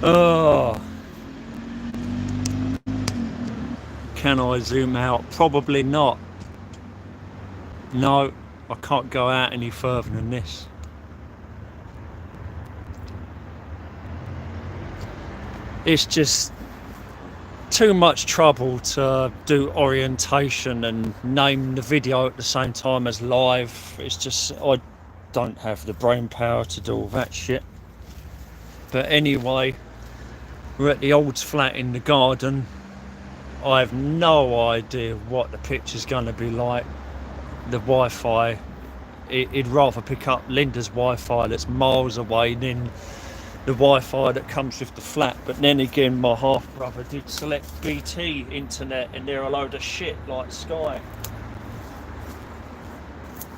Oh, can I zoom out? Probably not. No, I can't go out any further than this. It's just too much trouble to do orientation and name the video at the same time as live. It's just, I don't have the brain power to do all that shit. But anyway, we're at the old flat in the garden. I have no idea what the picture's going to be like. The Wi-Fi, it'd rather pick up Linda's Wi-Fi that's miles away than the Wi-Fi that comes with the flat. But then again, my half brother did select BT internet and they're a load of shit like Sky.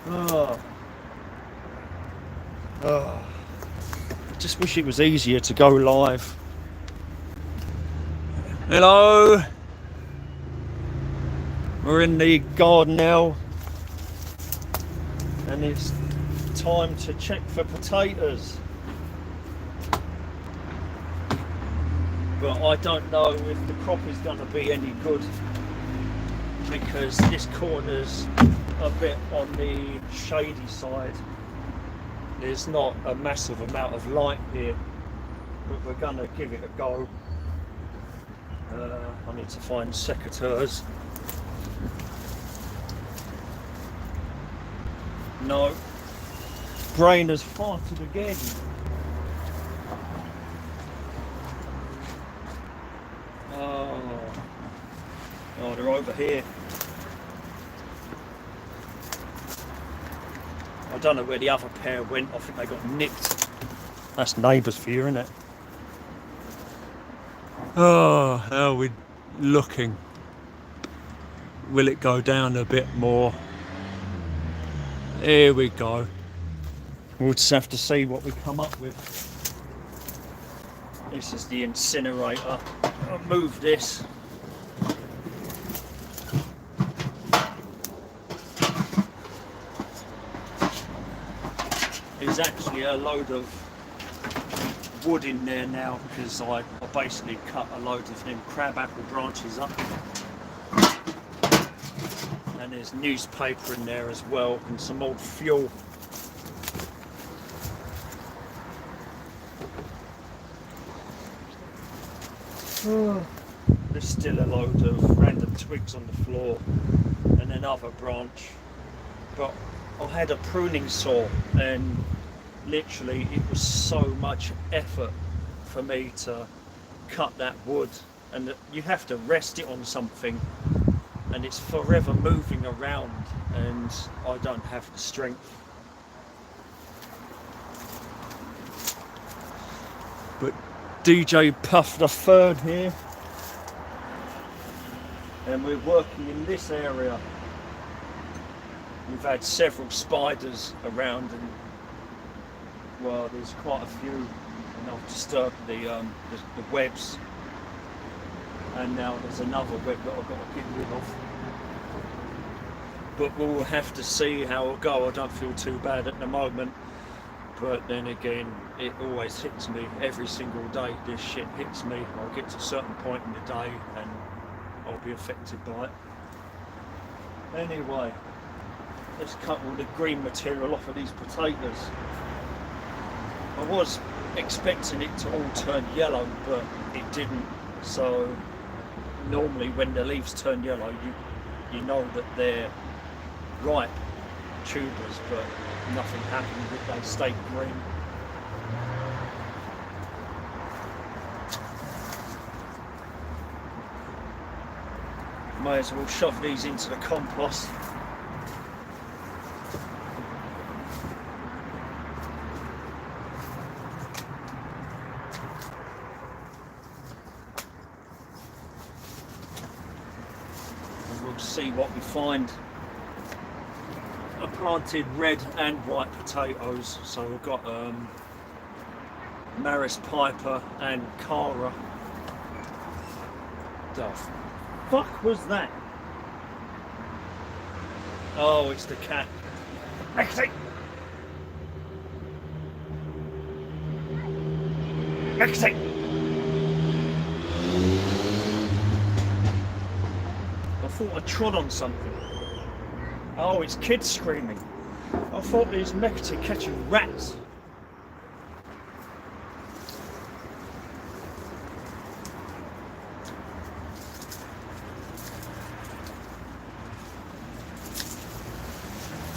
Oh. I just wish it was easier to go live. Hello, we're in the garden now and it's time to check for potatoes. But I don't know if the crop is going to be any good because this corner's a bit on the shady side. There's not a massive amount of light here, but we're going to give it a go. I need to find secateurs. No, brain has farted again. Oh, they're over here. I don't know where the other pair went. I think they got nicked. That's neighbours for you, isn't it? Oh, how are we looking? Will it go down a bit more? Here we go. We'll just have to see what we come up with. This is the incinerator. I'll move this. There's actually a load of wood in there now because I basically cut a load of them crabapple branches up. And there's newspaper in there as well and some old fuel. There's still a load of random twigs on the floor and another branch. But I had a pruning saw and literally it was so much effort for me to cut that wood, and you have to rest it on something and it's forever moving around and I don't have the strength. But DJ Puff the Third here, and we're working in this area. We've had several spiders around and well, there's quite a few, and I've disturbed the webs, and now there's another web that I've got to get rid of. But we'll have to see how it'll go. I don't feel too bad at the moment, but then again, it always hits me every single day. This shit hits me. I'll get to a certain point in the day and I'll be affected by it. Anyway, let's cut all the green material off of these potatoes. I was expecting it to all turn yellow, but it didn't. So normally when the leaves turn yellow, you know that they're ripe tubers, but nothing happened. They stayed green. May as well shove these into the compost. We'll see what we find. I planted red and white potatoes, so we've got Maris Piper and Cara. The fuck was that? Oh, it's the cat. Exit! Exit! thought I trod on something. Oh, it's kids screaming. I thought these Mekete catching rats.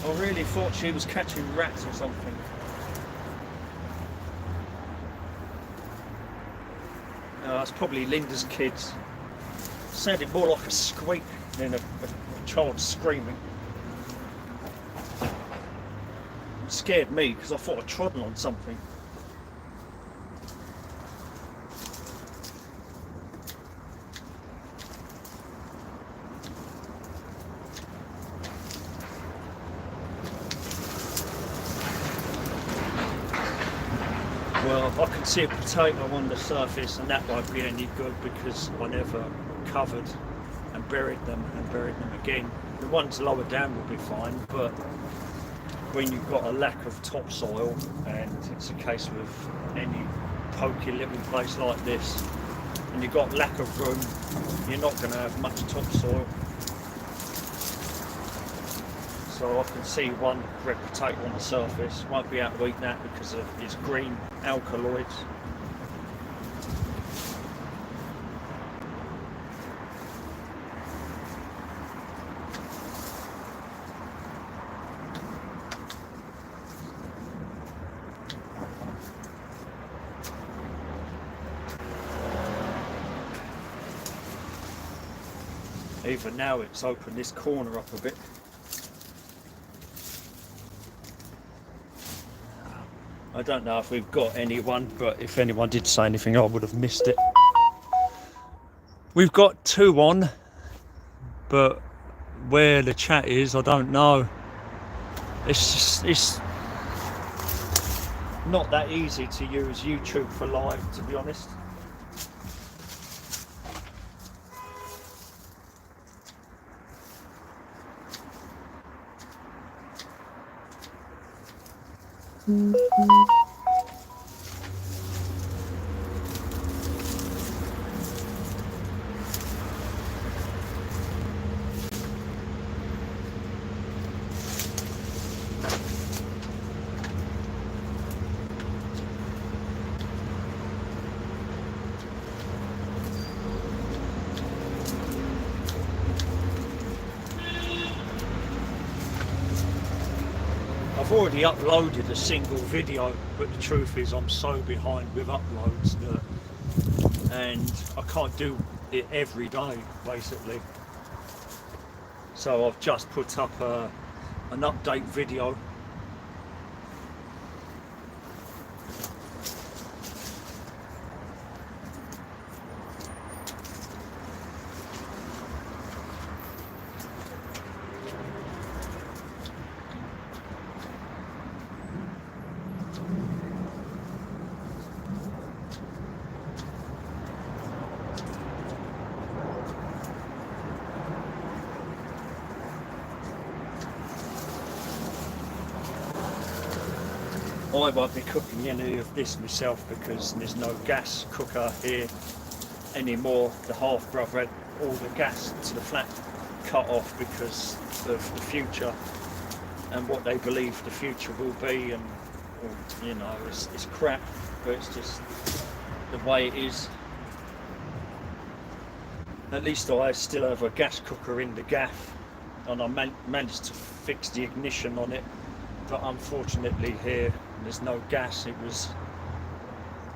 I really thought she was catching rats or something. It's probably Linda's kids. Sounded more like a squeak than a child screaming. It scared me because I thought I'd trodden on something. Well, I can see a potato on the surface and that won't be any good because I never covered and buried them again. The ones lower down will be fine, but when you've got a lack of topsoil, and it's a case with any pokey little place like this, and you've got lack of room, you're not going to have much topsoil. So I can see one red potato on the surface. Won't be able to eat that because of its green alkaloids. Even now it's opened this corner up a bit. I don't know if we've got anyone, but if anyone did say anything, I would have missed it. We've got 2 on, but where the chat is, I don't know. It's not that easy to use YouTube for live, to be honest. I've already uploaded a single video, but the truth is I'm so behind with uploads and I can't do it every day basically. So I've just put up an update video. I won't be cooking any of this myself because there's no gas cooker here anymore. The half brother had all the gas to the flat cut off because of the future and what they believe the future will be, and you know, it's crap, but it's just the way it is. At least I still have a gas cooker in the gaff, and I managed to fix the ignition on it, but unfortunately here there's no gas. It was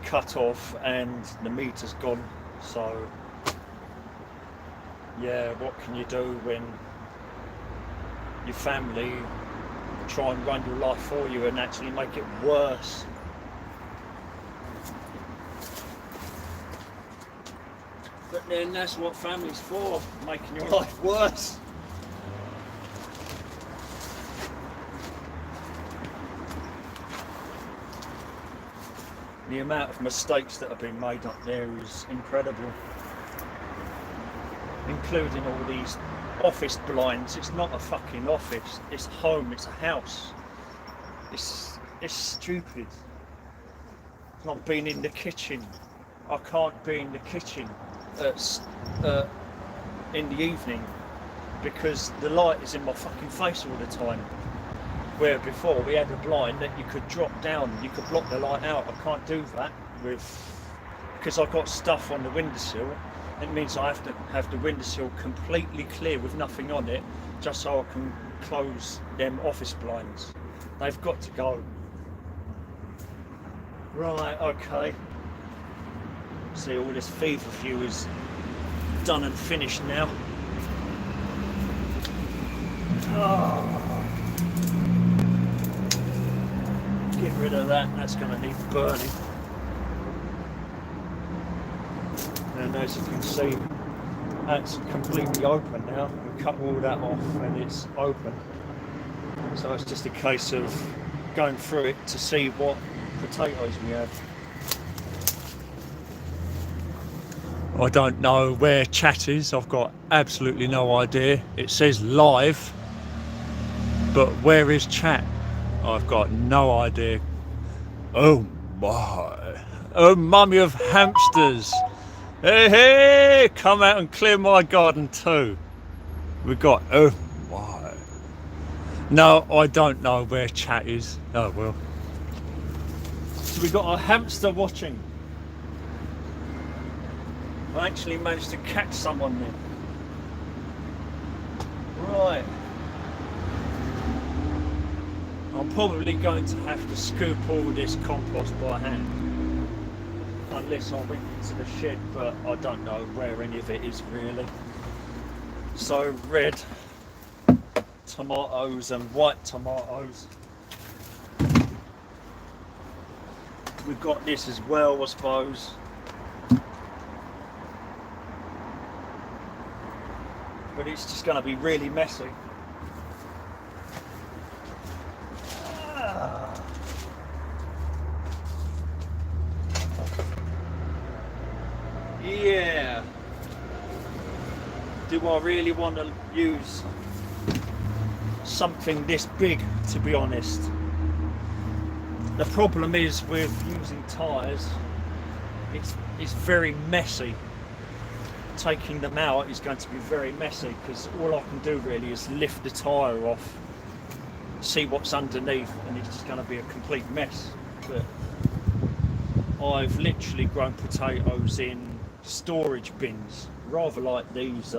cut off and the meter's gone. So yeah, what can you do when your family try and run your life for you and actually make it worse? But then that's what family's for, making your life worse. The amount of mistakes that have been made up there is incredible. Including all these office blinds. It's not a fucking office, it's home, it's a house. It's stupid. It's not being in the kitchen. I can't be in the kitchen in the evening because the light is in my fucking face all the time. Where before we had a blind that you could drop down, you could block the light out. I can't do that because I've got stuff on the windowsill. It means I have to have the windowsill completely clear with nothing on it, just so I can close them office blinds. They've got to go. Right, okay. See, all this feverfew is done and finished now. Oh. Get rid of that, that's going to need burning. And as you can see, that's completely open now. We've cut all that off and it's open. So it's just a case of going through it to see what potatoes we have. I don't know where chat is, I've got absolutely no idea. It says live, but where is chat? I've got no idea. Oh my. Oh, mummy of hamsters. Hey, hey, come out and clear my garden too. We've got, oh my. No, I don't know where chat is. Oh well. So we've got a hamster watching. I actually managed to catch someone there. Right. I'm probably going to have to scoop all this compost by hand. Unless I went into the shed, but I don't know where any of it is really. So red tomatoes and white tomatoes. We've got this as well, I suppose. But it's just going to be really messy. Yeah. Do I really want to use something this big, to be honest? The problem is with using tyres, it's very messy. Taking them out is going to be very messy because all I can do really is lift the tyre off, see what's underneath, and it's just going to be a complete mess. But I've literally grown potatoes in storage bins, rather like these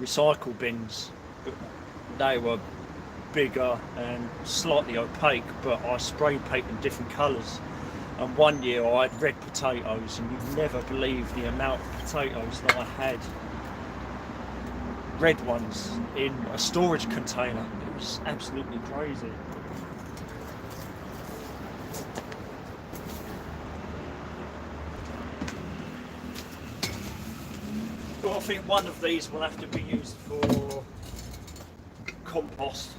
recycle bins, but they were bigger and slightly opaque, but I spray paint them different colours. And one year I had red potatoes, and you'd never believe the amount of potatoes that I had, red ones, in a storage container. It was absolutely crazy. But I think one of these will have to be used for compost.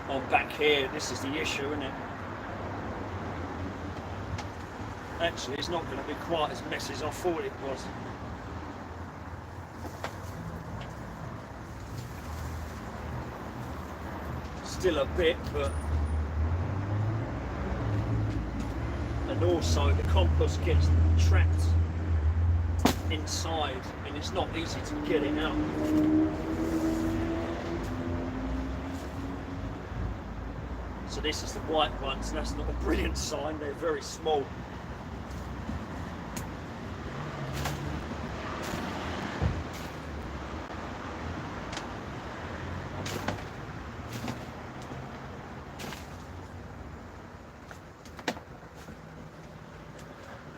On back here, this is the issue, isn't it? Actually, it's not going to be quite as messy as I thought it was. Still a bit, but... And also the compost gets trapped inside and it's not easy to get it out. So this is the white ones, and that's not a brilliant sign, they're very small.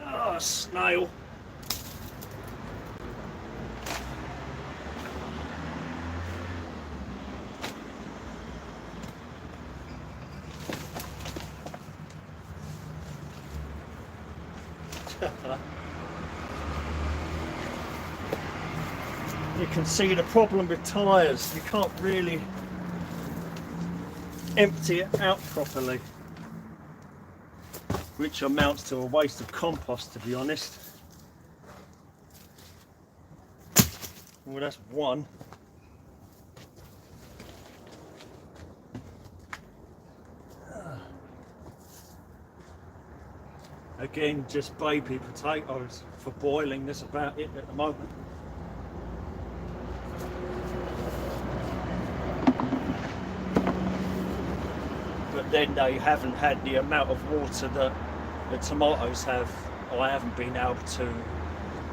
Oh, snail. You can see the problem with tyres, you can't really empty it out properly, which amounts to a waste of compost, to be honest. Well, that's one. Again, just baby potatoes for boiling. That's about it at the moment. But then they haven't had the amount of water that the tomatoes have. I haven't been able to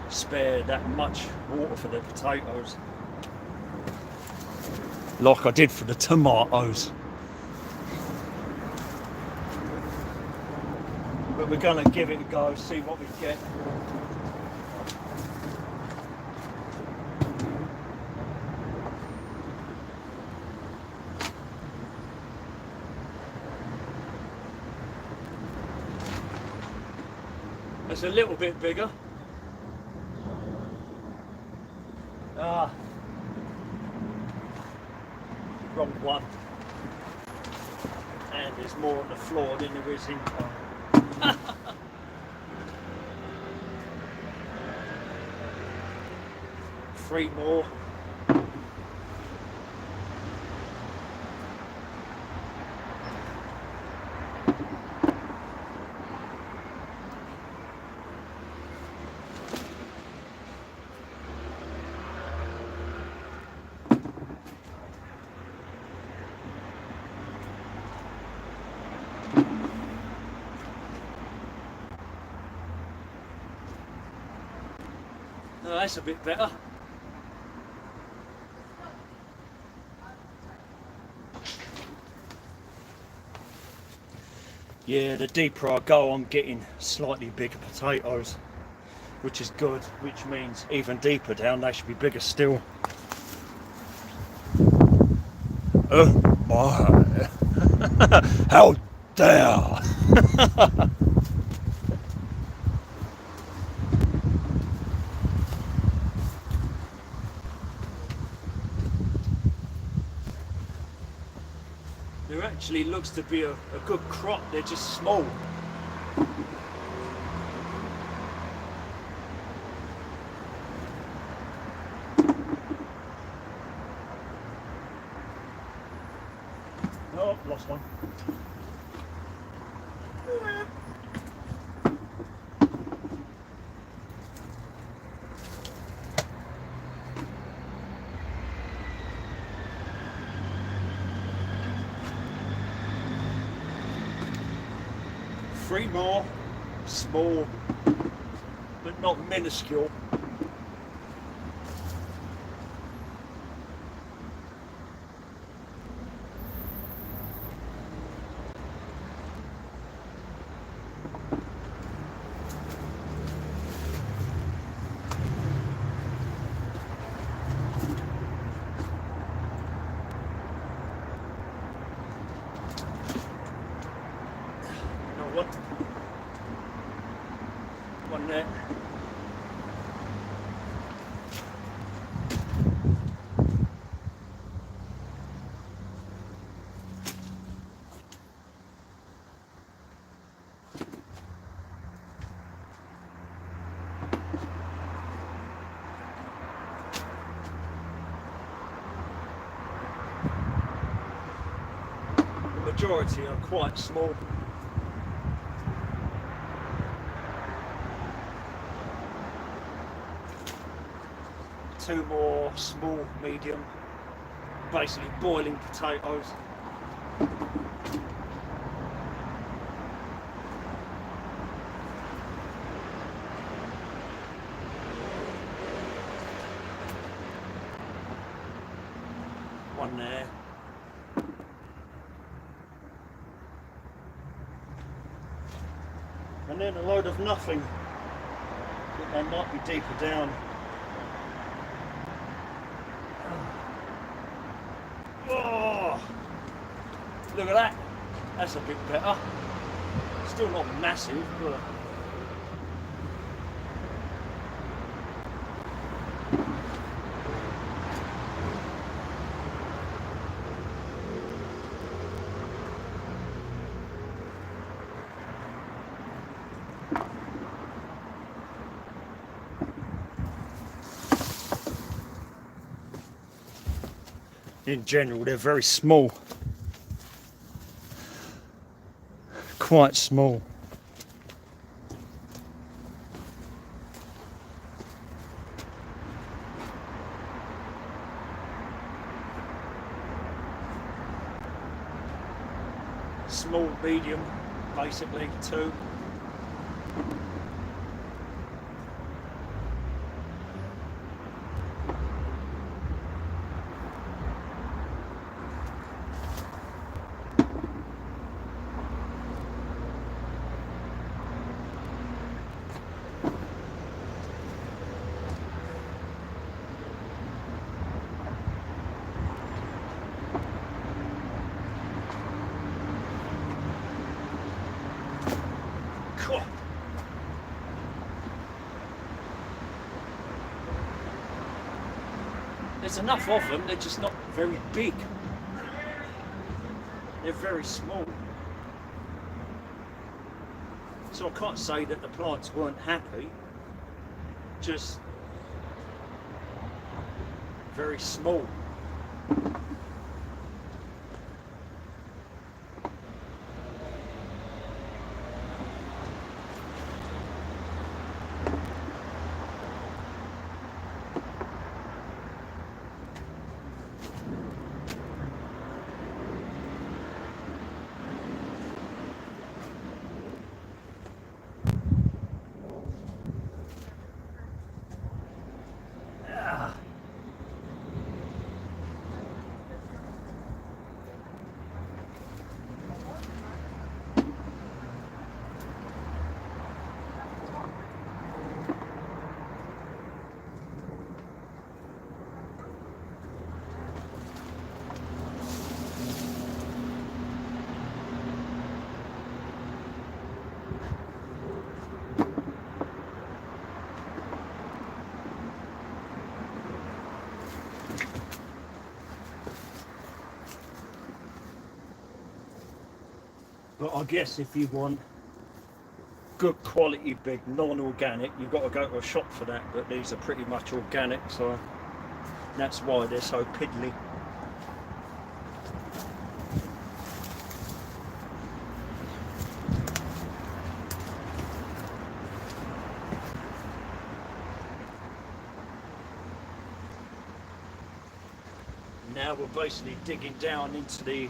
spare that much water for the potatoes like I did for the tomatoes. But we're gonna give it a go, see what we get. It's a little bit bigger. Wrong one. And there's more on the floor than there is inside. 3 more. Oh, that's a bit better. Yeah, the deeper I go, I'm getting slightly bigger potatoes, which is good, which means even deeper down, they should be bigger still. Oh my! How dare! There actually looks to be a good crop, they're just small. Oh, lost one. Three more, small, but not minuscule. One there. The majority are quite small. Two more small, medium, basically boiling potatoes. One there. And then a load of nothing. I think they might be deeper down. Oh, look at that. That's a bit better. Still not massive, but in general they're very small. Quite small. small, medium, basically, two. Cool. There's enough of them, they're just not very big. They're very small. So I can't say that the plants weren't happy, just very small. But I guess if you want good quality, big, non-organic, you've got to go to a shop for that, but these are pretty much organic, so that's why they're so piddly. Now we're basically digging down into the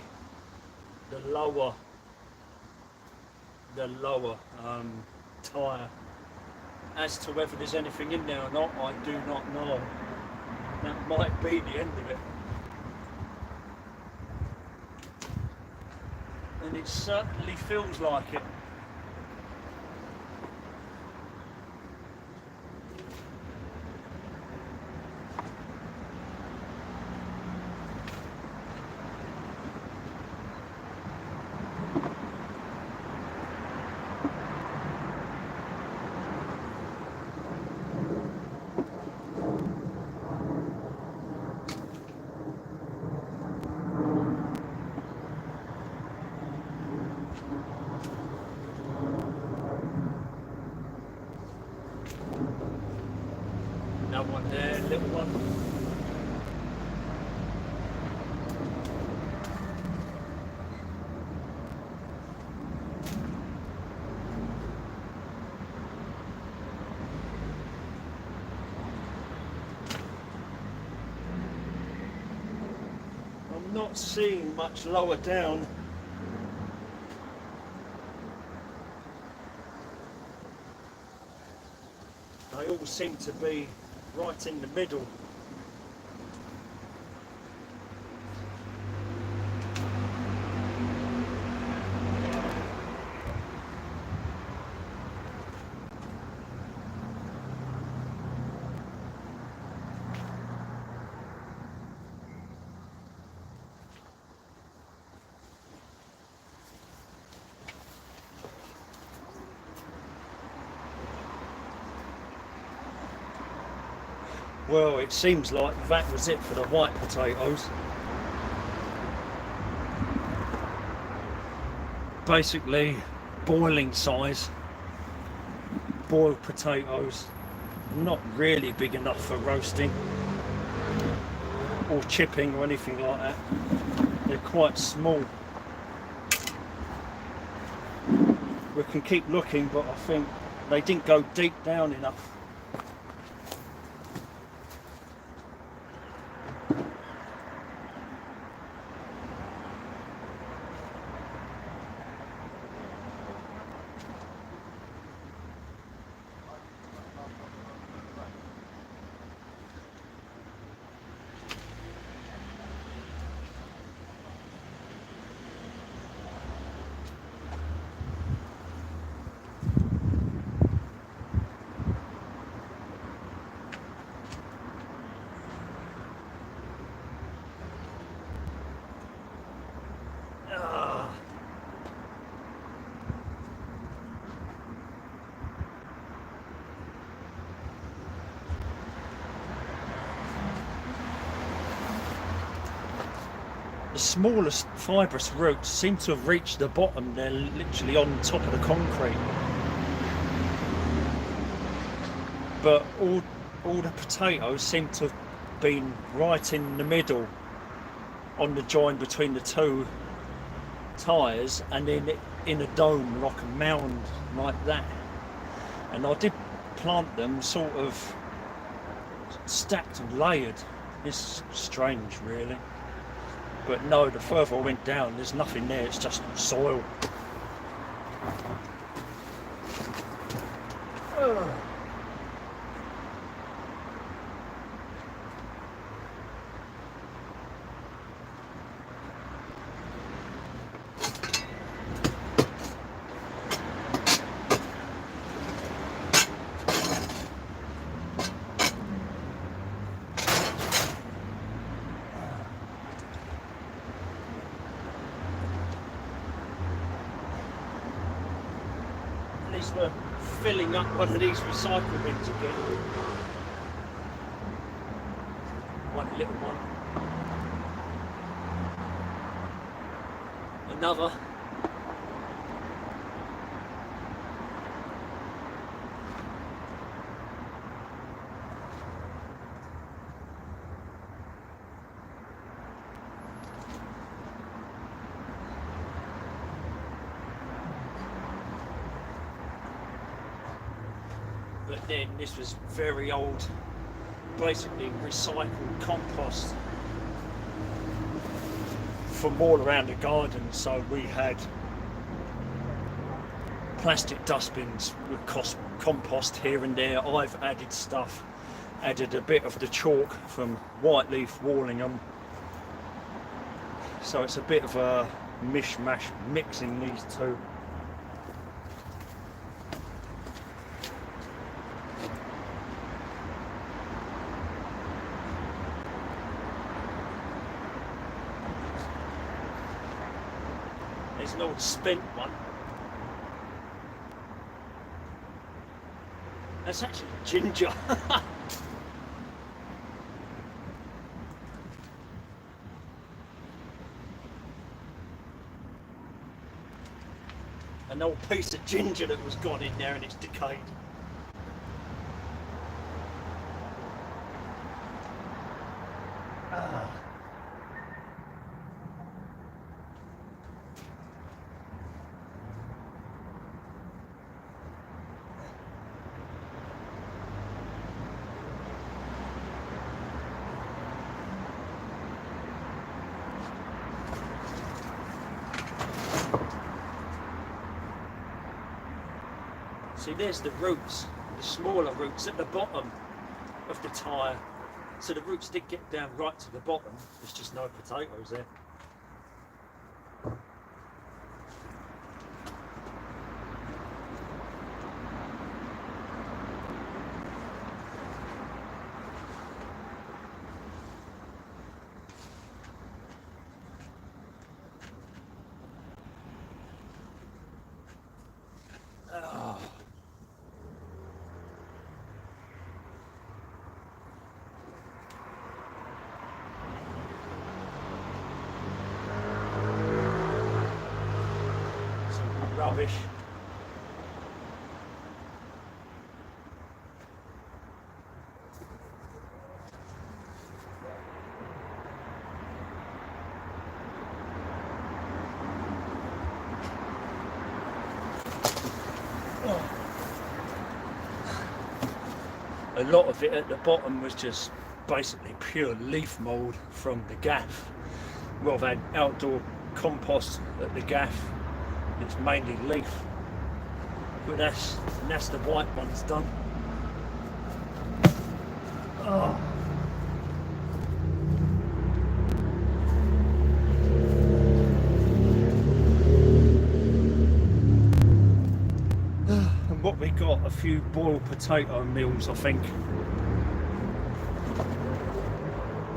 lower tyre. As to whether there's anything in there or not, I do not know. That might be the end of it. And it certainly feels like it. Another one there, little one. I'm not seeing much lower down. They all seem to be right in the middle. Well, it seems like that was it for the white potatoes. Basically, boiling size, boiled potatoes, not really big enough for roasting or chipping or anything like that. They're quite small. We can keep looking, but I think they didn't go deep down enough. the smallest fibrous roots seem to have reached the bottom. They're literally on top of the concrete. But all the potatoes seem to have been right in the middle on the join between the two tyres, and then in a dome like a mound like that. And I did plant them sort of stacked and layered. It's strange really, but no, the further I went down there's nothing there, it's just soil. At least we're filling up one of these recycle bins again. One little one. Another. But then this was very old, basically recycled compost from all around the garden. So we had plastic dustbins with compost here and there. I've added stuff, added a bit of the chalk from Whiteleaf Wallingham. So it's a bit of a mishmash mixing these two. There's an old spent one. That's actually ginger. An old piece of ginger that was gone in there and it's decayed. See, there's the roots, the smaller roots at the bottom of the tyre. So the roots did get down right to the bottom. There's just no potatoes there. Rubbish. A lot of it at the bottom was just basically pure leaf mould from the gaff. Well, I've had outdoor compost at the gaff. It's mainly leaf, but that's the white one's done. Oh. And what we got, a few boiled potato meals, I think.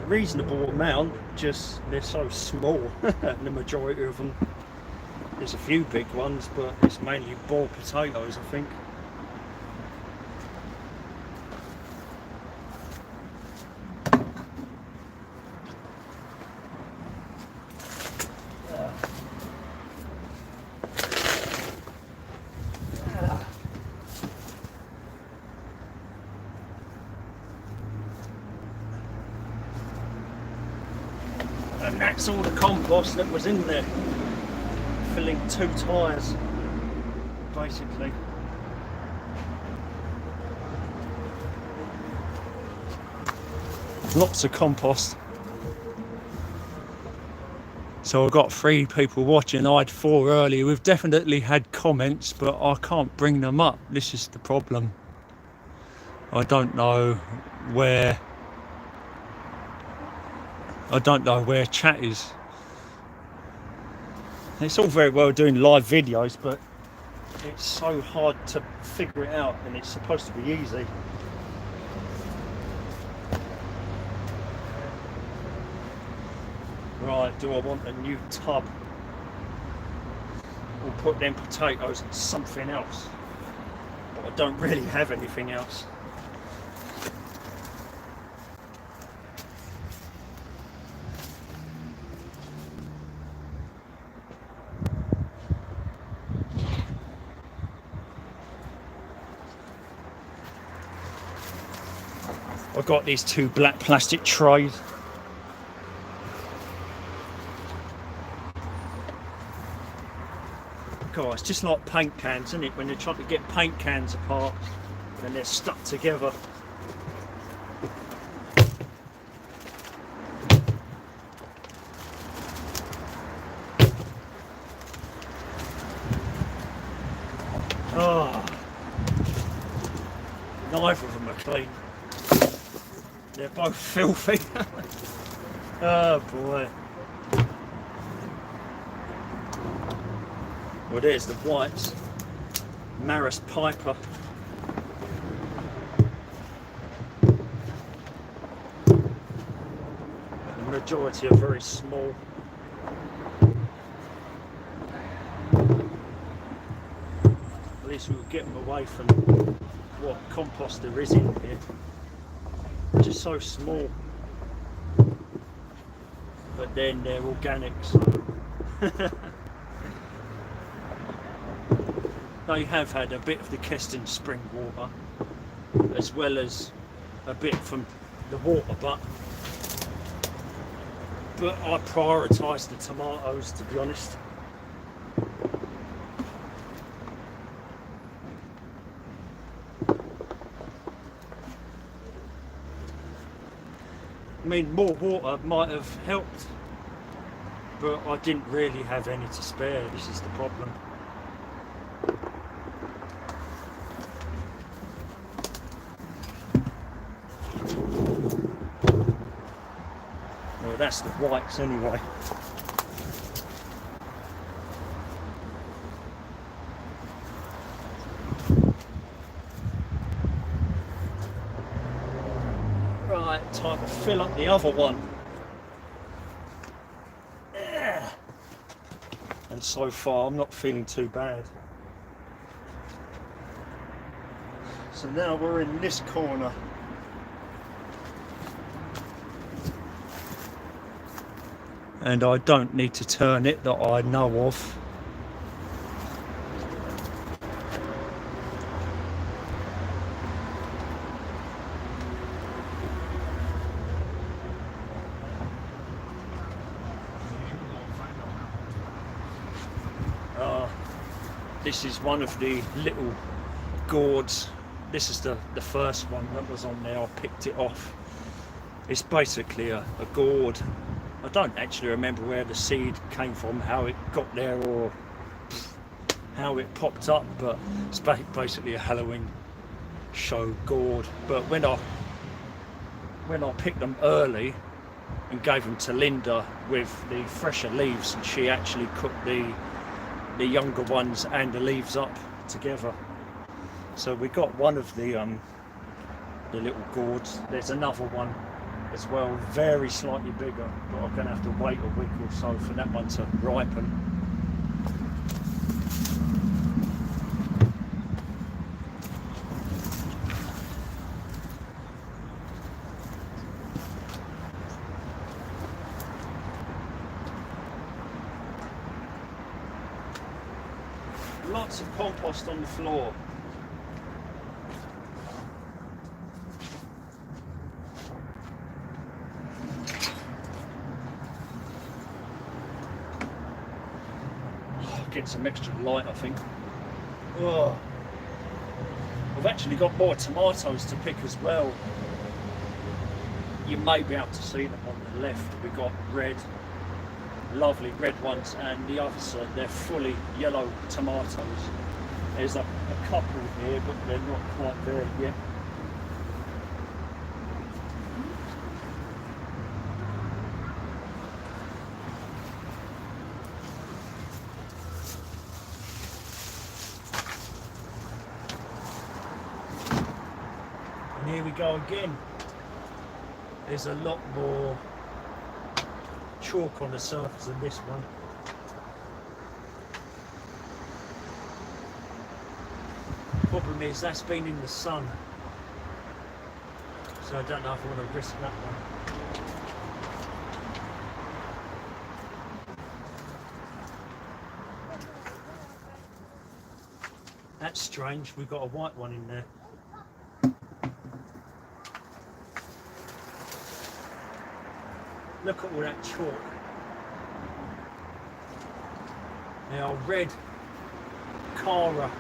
Reasonable amount, just they're so small, the majority of them. There's a few big ones, but it's mainly boiled potatoes, I think. And that's all the compost that was in there, filling 2 tyres, basically. Lots of compost. So I've got 3 people watching. I had 4 earlier. We've definitely had comments, but I can't bring them up. This is the problem. I don't know where chat is. It's all very well doing live videos, but it's so hard to figure it out, and it's supposed to be easy. Right, do I want a new tub? Or put them potatoes in something else? But I don't really have anything else. I've got these 2 black plastic trays. God, it's just like paint cans, isn't it? When you're trying to get paint cans apart and they're stuck together. Oh, neither of them are clean. They're both filthy. Oh boy. Well, there's the whites. Maris Piper. The majority are very small. At least we'll get them away from what compost there is in here. Just so small. But then they're organics. They have had a bit of the Keston spring water, as well as a bit from the water butt. But I prioritise the tomatoes, to be honest. I mean, more water might have helped, but I didn't really have any to spare. This is the problem. Well, that's the whites anyway. Right, time to fill up the other one. Yeah. And so far I'm not feeling too bad. So now we're in this corner. And I don't need to turn it that I know of. This is one of the little gourds. This is the first one that was on there. I picked it off. It's basically a gourd. I don't actually remember where the seed came from, how it got there, or how it popped up, but it's basically a Halloween show gourd. But when I picked them early and gave them to Linda with the fresher leaves, and she actually cooked the younger ones and the leaves up together. So we got one of the little gourds. There's another one as well, very slightly bigger, but I'm going to have to wait a week or so for that one to ripen. Lots of compost on the floor. get some extra light, I think. Oh. We've actually got more tomatoes to pick as well. You may be able to see them on the left. We've got red, lovely red ones, and the other side, they're fully yellow tomatoes. There's a couple here, but they're not quite there yet. And here we go again. There's a lot more chalk on the surface than this one. Problem is that's been in the sun, so I don't know if I want to risk that one. That's strange, we've got a white one in there. Look at all that chalk. Now red Cara.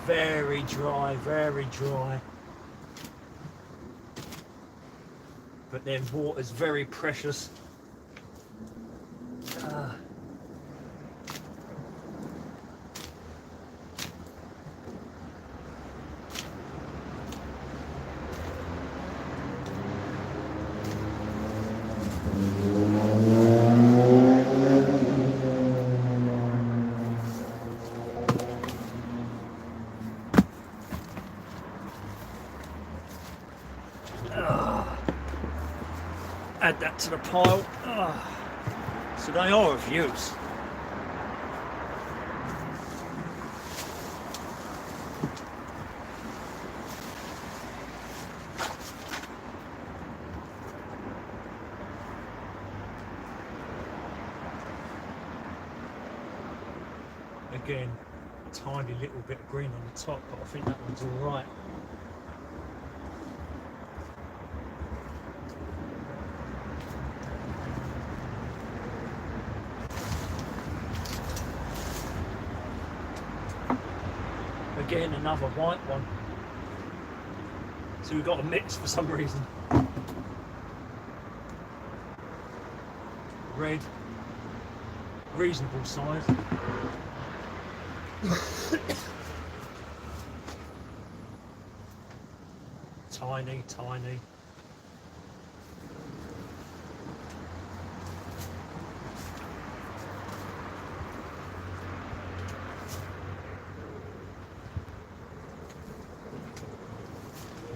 Very dry, very dry. But then water's very precious. Add that to the pile. So they are of use. Again, tiny little bit of green on the top, but I think that one's all right. Again, another white one. So we've got a mix for some reason. Red, reasonable size. Tiny, tiny.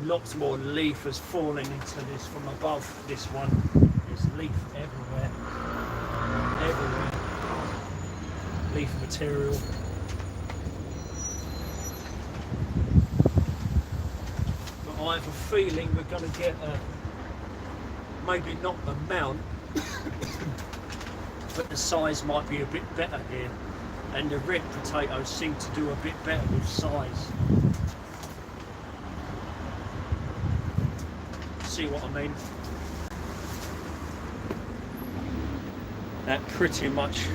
Lots more leaf is falling into this from above this one. There's leaf everywhere. Everywhere. Leaf material. But I have a feeling we're going to get maybe not the amount, but the size might be a bit better here. And the red potatoes seem to do a bit better with size. See what I mean? That pretty much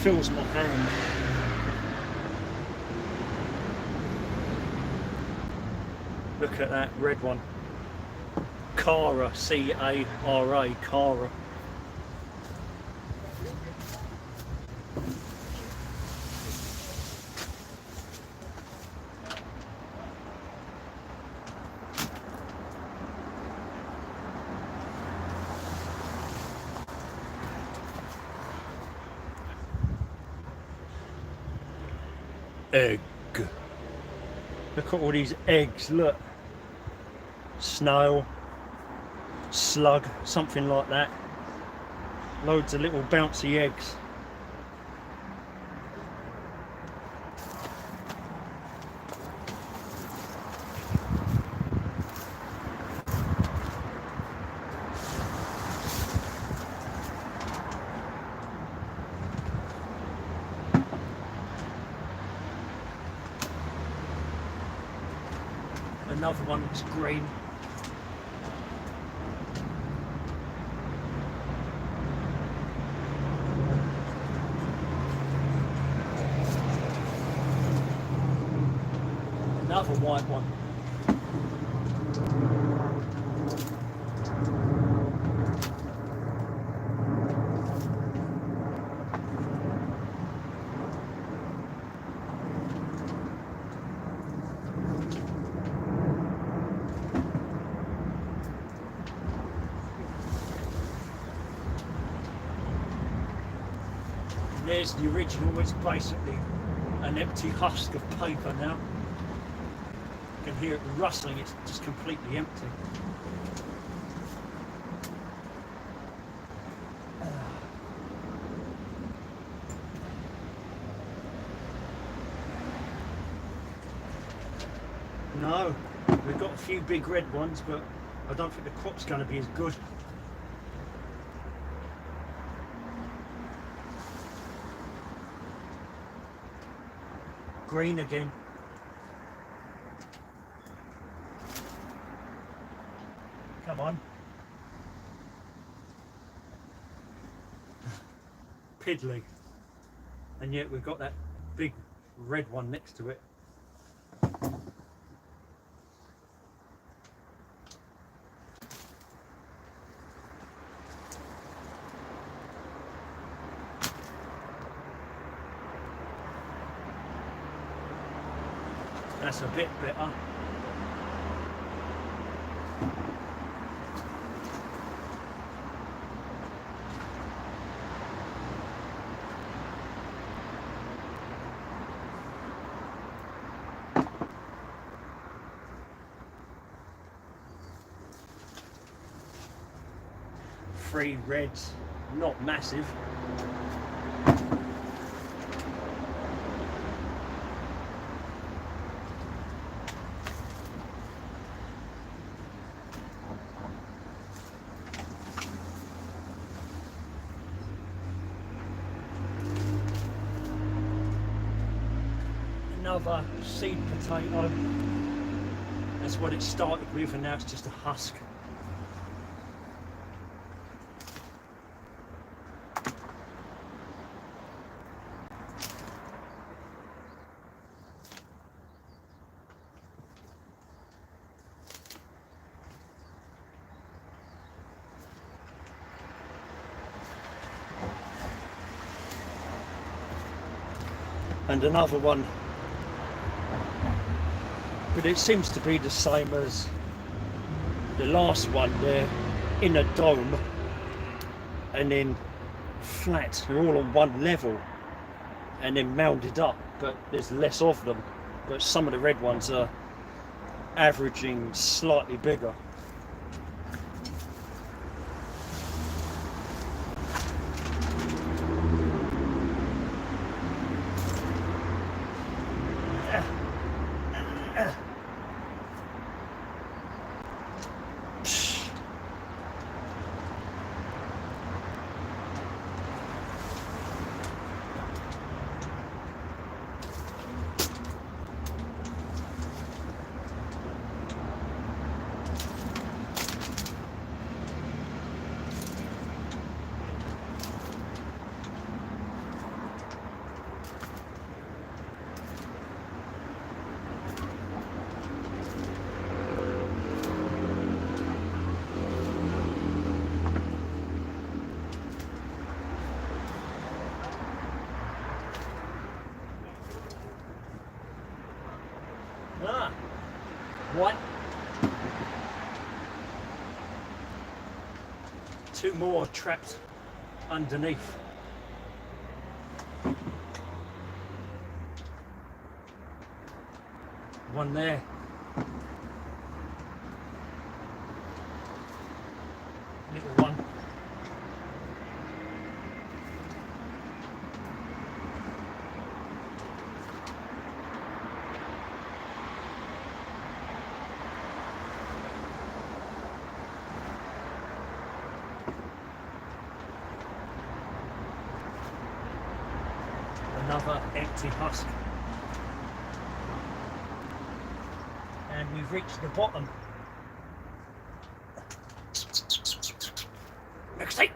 fills my hand. Look at that red one. Cara, C-A-R-A, Cara. Egg. Look at all these eggs, look. Snail, slug, something like that. Loads of little bouncy eggs. Another one that's green. Another white one. And there's the original. It's basically an empty husk of paper now. You can hear it rustling, it's just completely empty. No, we've got a few big red ones, but I don't think the crop's going to be as good. Green again. Come on. Piddly. And yet we've got that big red one next to it. That's a bit better. Three reds, not massive. Another seed potato. That's what it started with, and now it's just a husk. And another one, but it seems to be the same as the last one. They're in a dome and then flat, they're all on one level and then mounded up, but there's less of them. But some of the red ones are averaging slightly bigger. What? Two more trapped underneath. One there. Little one. Another empty husk. And we've reached the bottom. Next thing.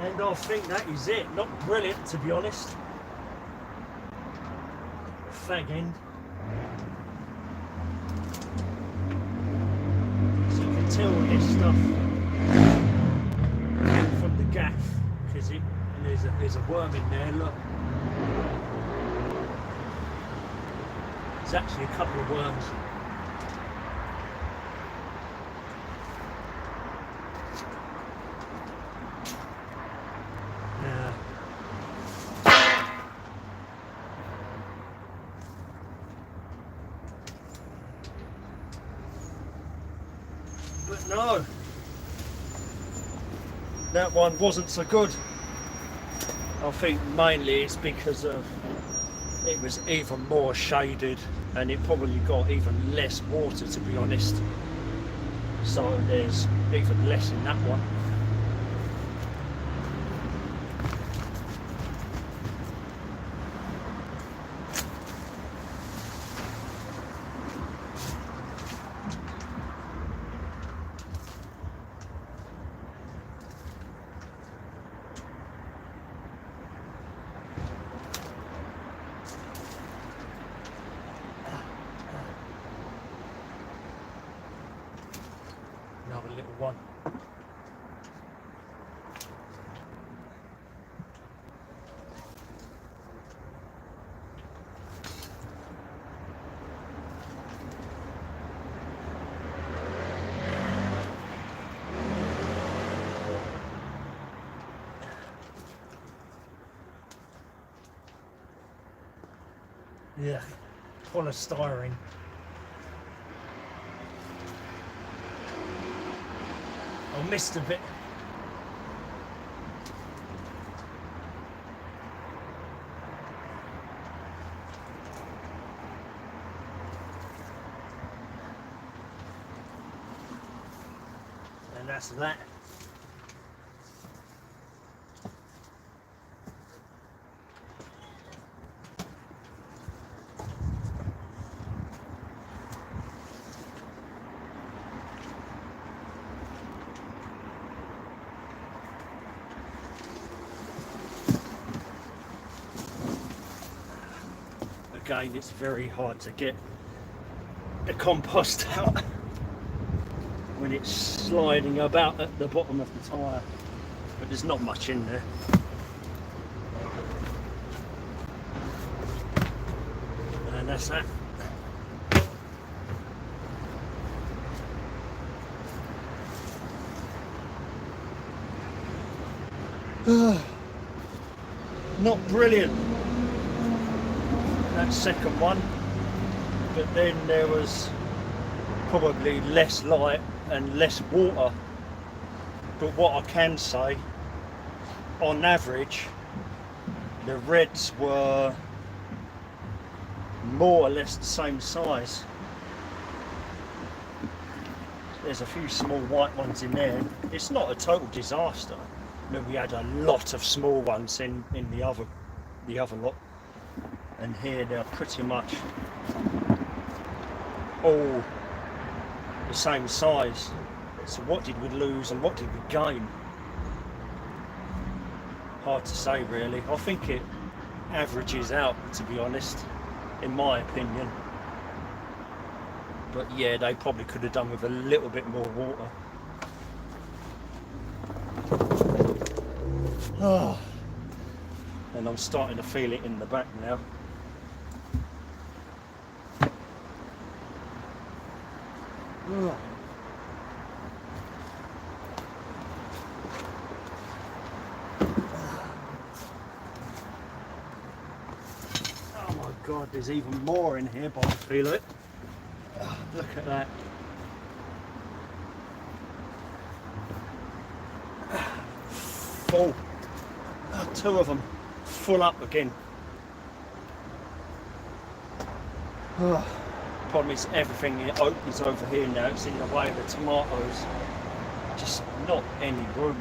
And I think that is it. Not brilliant, to be honest. Fag end. So you can tell this stuff from the gaff, because there's a worm in there. Look, there's actually a couple of worms. But no, that one wasn't so good. I think mainly it's because of it was even more shaded and it probably got even less water, to be honest. So there's even less in that one. Another little one. Yeah, polystyrene. I missed a bit. And that's that. Again, it's very hard to get the compost out when it's sliding about at the bottom of the tyre, but there's not much in there. And that's that. Not brilliant, that second one, but then there was probably less light and less water. But what I can say, on average, the reds were more or less the same size. There's a few small white ones in there. It's not a total disaster. I mean, we had a lot of small ones in the other lot, and here they're pretty much all the same size. So what did we lose and what did we gain? Hard to say really. I think it averages out, to be honest, in my opinion. But yeah, they probably could have done with a little bit more water. Oh, and I'm starting to feel it in the back now. Oh. Oh my God, there's even more in here, but I feel it. Oh, look at that. Full. Two of them full up again. Problem is everything is over here now. It's in the way of the tomatoes. just not any room.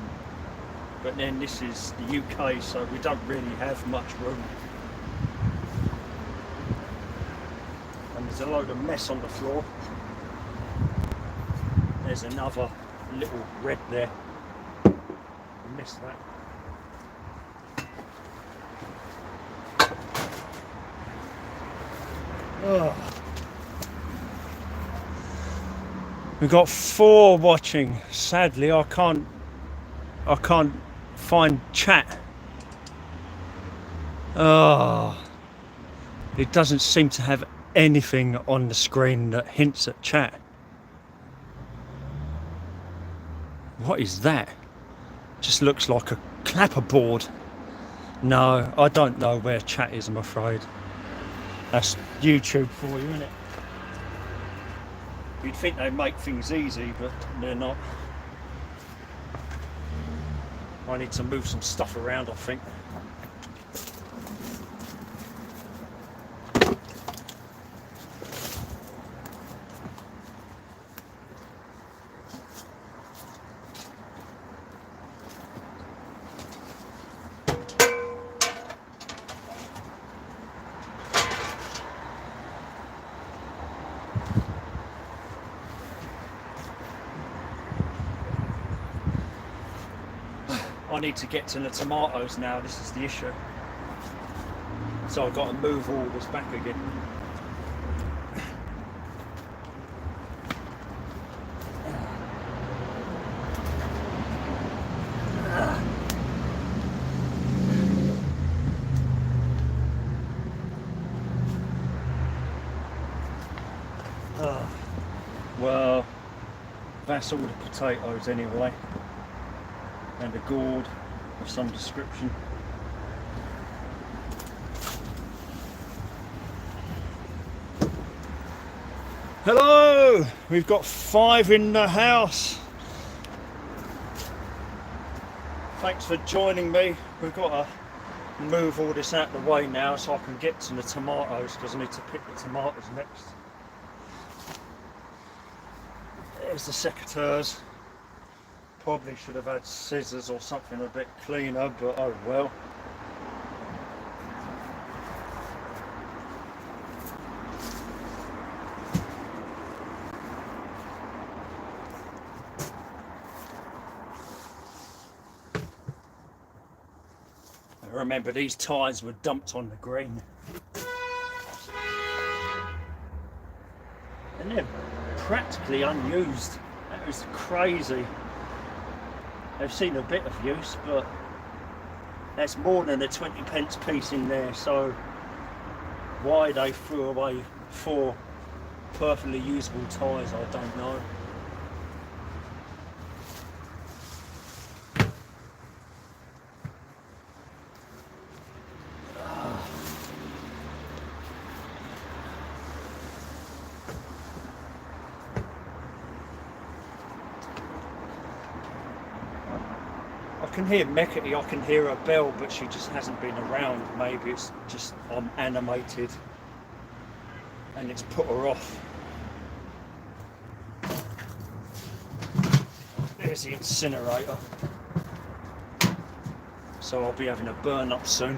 But then this is the UK, so we don't really have much room. And there's a load of mess on the floor. There's another little red there. I missed that. Oh. We've got 4 watching. Sadly, I can't find chat. Oh, it doesn't seem to have anything on the screen that hints at chat. What is that? Just looks like a clapperboard. No, I don't know where chat is, I'm afraid. That's YouTube for you, isn't it? You'd think they make things easy, but they're not. I need to move some stuff around, I think. I need to get to the tomatoes now, this is the issue. So I've got to move all this back again. Well, that's all the potatoes anyway. And a gourd of some description. Hello! We've got 5 in the house. Thanks for joining me. We've got to move all this out of the way now so I can get to the tomatoes, because I need to pick the tomatoes next. There's the secateurs. Probably should have had scissors or something a bit cleaner, but oh well. I remember these tyres were dumped on the green. And they're practically unused. That was crazy. They've seen a bit of use, but that's more than a 20p piece in there, so why they threw away 4 perfectly usable tyres, I don't know. I can hear Mekety, I can hear her bell, but she just hasn't been around. Maybe it's just I'm animated and it's put her off. There's the incinerator. So I'll be having a burn up soon.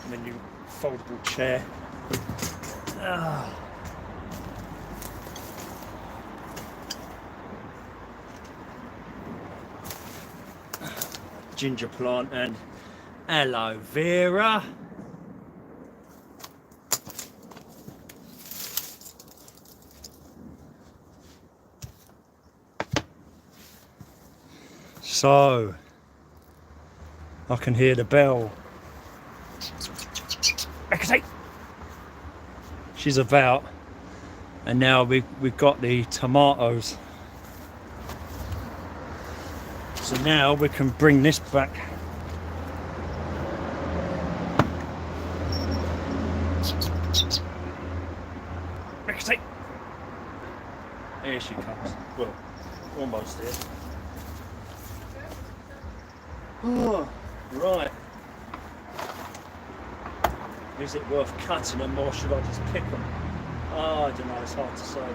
And then you foldable chair. Ginger plant and aloe vera. So I can hear the bell. Mekety! She's about, and now we've got the tomatoes. So now we can bring this back. Mekety! Here she comes. Well, almost here. Oh, right. Is it worth cutting them or should I just pick them? Oh, I don't know, it's hard to say.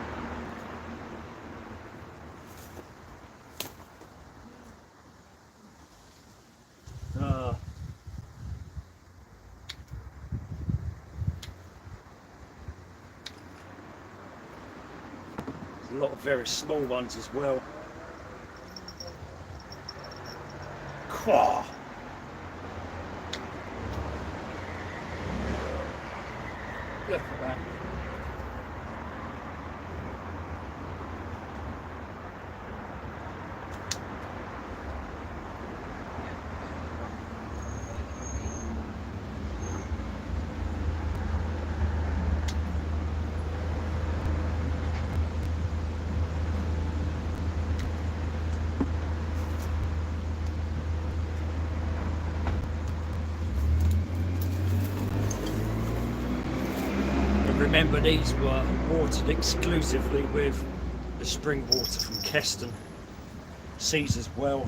There's a lot of very small ones as well. Quah! Look at that. Remember, these were watered exclusively with the spring water from Keston. Caesar's well.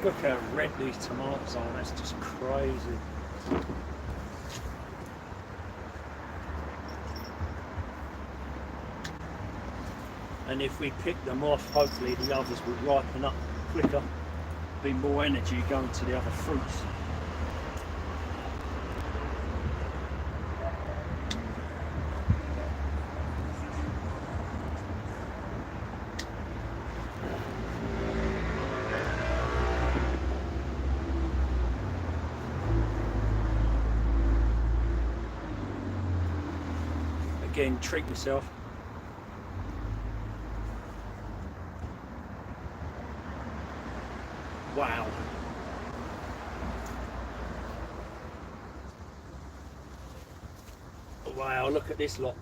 Look how red these tomatoes are, that's just crazy. And if we pick them off, hopefully the others will ripen up quicker, be more energy going to the other fruits. Again, treat yourself. Wow. Wow, look at this lot.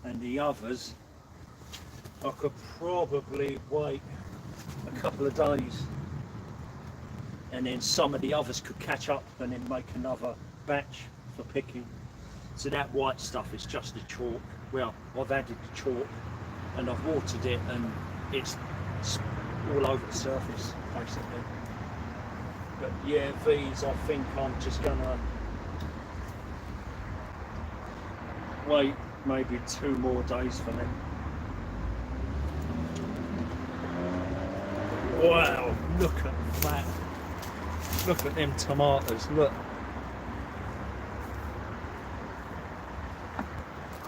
And the others, I could probably wait a couple of days and then some of the others could catch up and then make another batch for picking. So that white stuff is just the chalk. Well, I've added the chalk and I've watered it and it's all over the surface basically. But yeah, these I think I'm just gonna wait maybe 2 more days for them. Wow, look at that. Look at them tomatoes, look.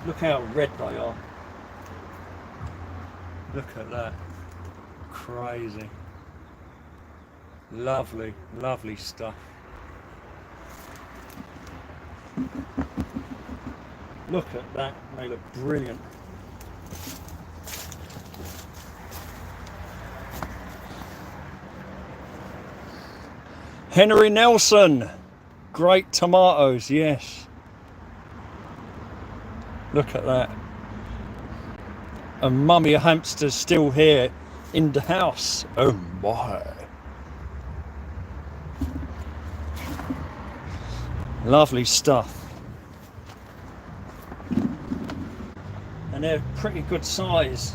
Look how red they are. Look at that. Crazy. Lovely, lovely stuff. Look at that, they look brilliant. Henry Nelson, great tomatoes, yes. Look at that. And Mummy Hamster's still here in the house. Oh my. Lovely stuff. And they're pretty good size.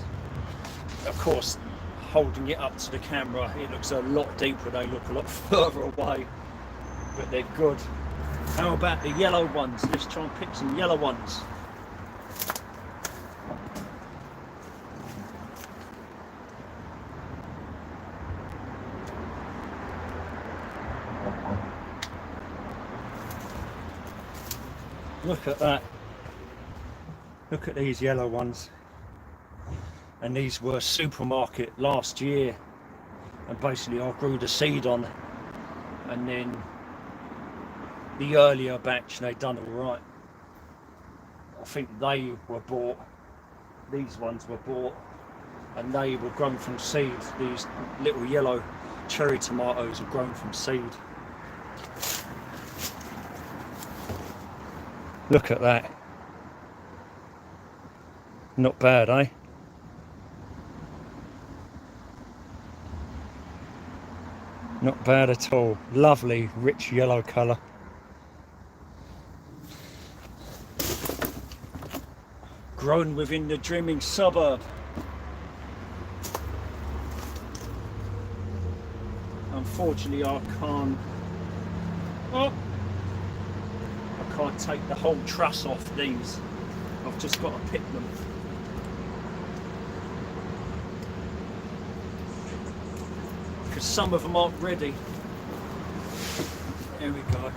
Of course, holding it up to the camera, it looks a lot deeper, they look a lot further away, but they're good. How about the yellow ones? Let's try and pick some yellow ones. Look at that. Look at these yellow ones. And these were supermarket last year. And basically I grew the seed on. And then the earlier batch, they done all right. I think they were bought. These ones were bought. And they were grown from seed. These little yellow cherry tomatoes were grown from seed. Look at that. Not bad, eh? Not bad at all. Lovely, rich yellow colour. Grown within the Dreaming suburb. Unfortunately, I can't. Oh, I can't take the whole truss off these. I've just got to pick them. Because some of them aren't ready. There we go.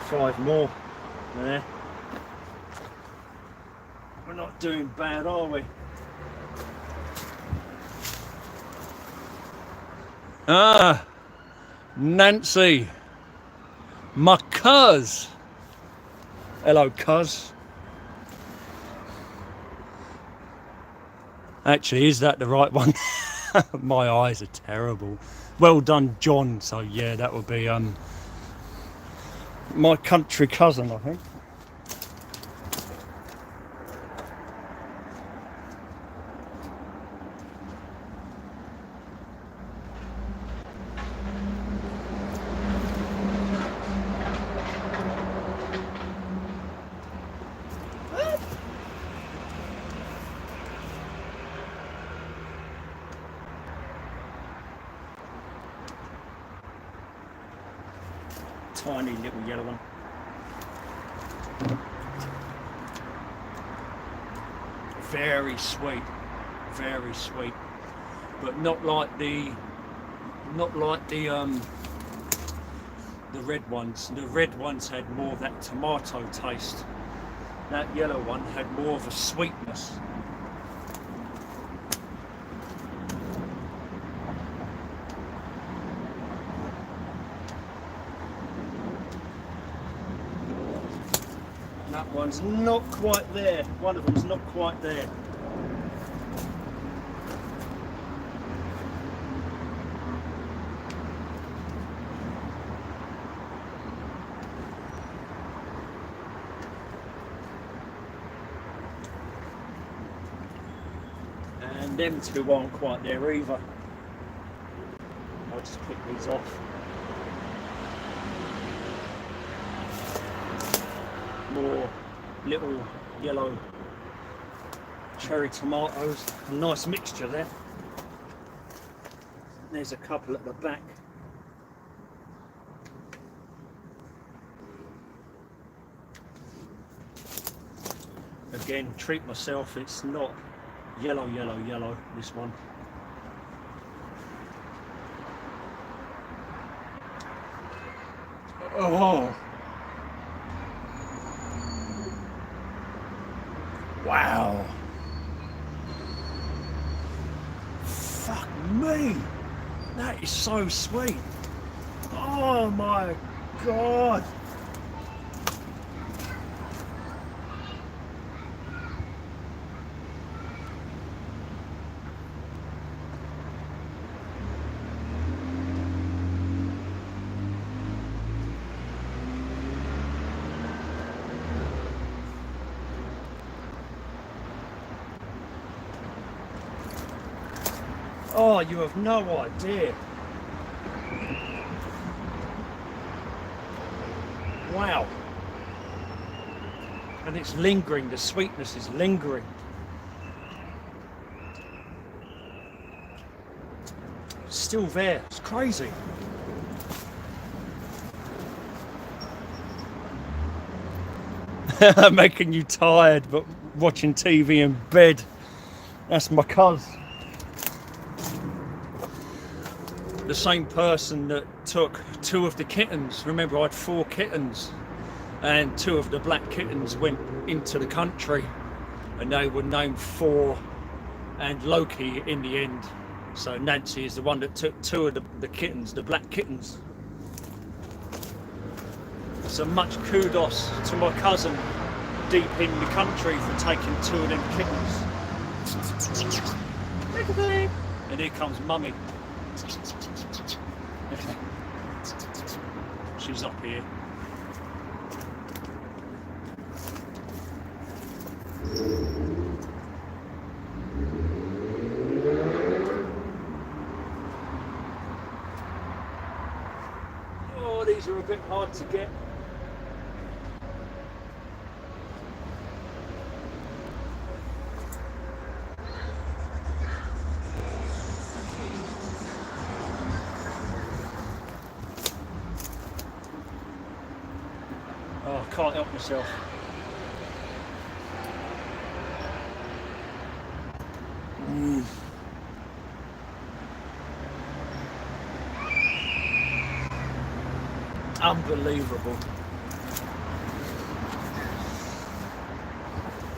Five more there. We're not doing bad, are we? Ah, Nancy, my cuz. Hello, cuz. Actually, is that the right one? My eyes are terrible. Well done, John. So yeah, that would be my country cousin, I think. Tiny little yellow one. Very sweet, but not like the red ones. The red ones had more of that tomato taste. That yellow one had more of a sweetness. That one's not quite there. One of them's not quite there. And them two aren't quite there either. I'll just pick these off. More little yellow cherry tomatoes. A nice mixture there. There's a couple at the back. Again, treat myself, it's not yellow, this one. Oh! Wow! Fuck me! That is so sweet! Oh my god! Oh, you have no idea. Wow. And it's lingering, the sweetness is lingering. It's still there, it's crazy. Making you tired, but watching TV in bed. That's my cuz. The same person that took 2 of the kittens. Remember, I had 4 kittens, and 2 of the black kittens went into the country, and they were named Thor and Loki in the end. So Nancy is the one that took 2 of the kittens, the black kittens. So much kudos to my cousin deep in the country for taking 2 of them kittens. And here comes Mummy. She's up here. Oh, these are a bit hard to get. Oh, I can't help myself. Unbelievable.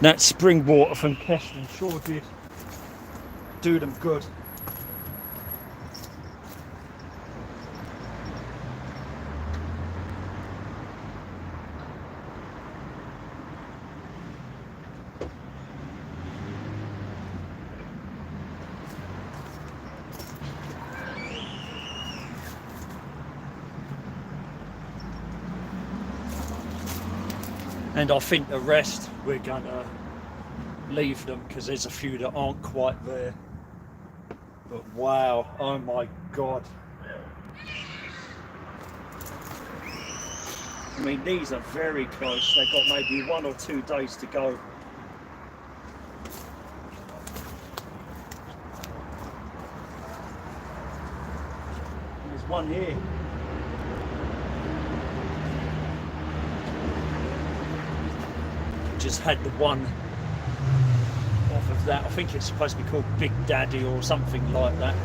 That spring water from Keston sure did do them good. And I think the rest we're gonna leave them because there's a few that aren't quite there. But wow, oh my god. I mean, these are very close. They've got maybe 1 or 2 days to go. There's one here. Just had the one off of that. I think it's supposed to be called Big Daddy or something like that.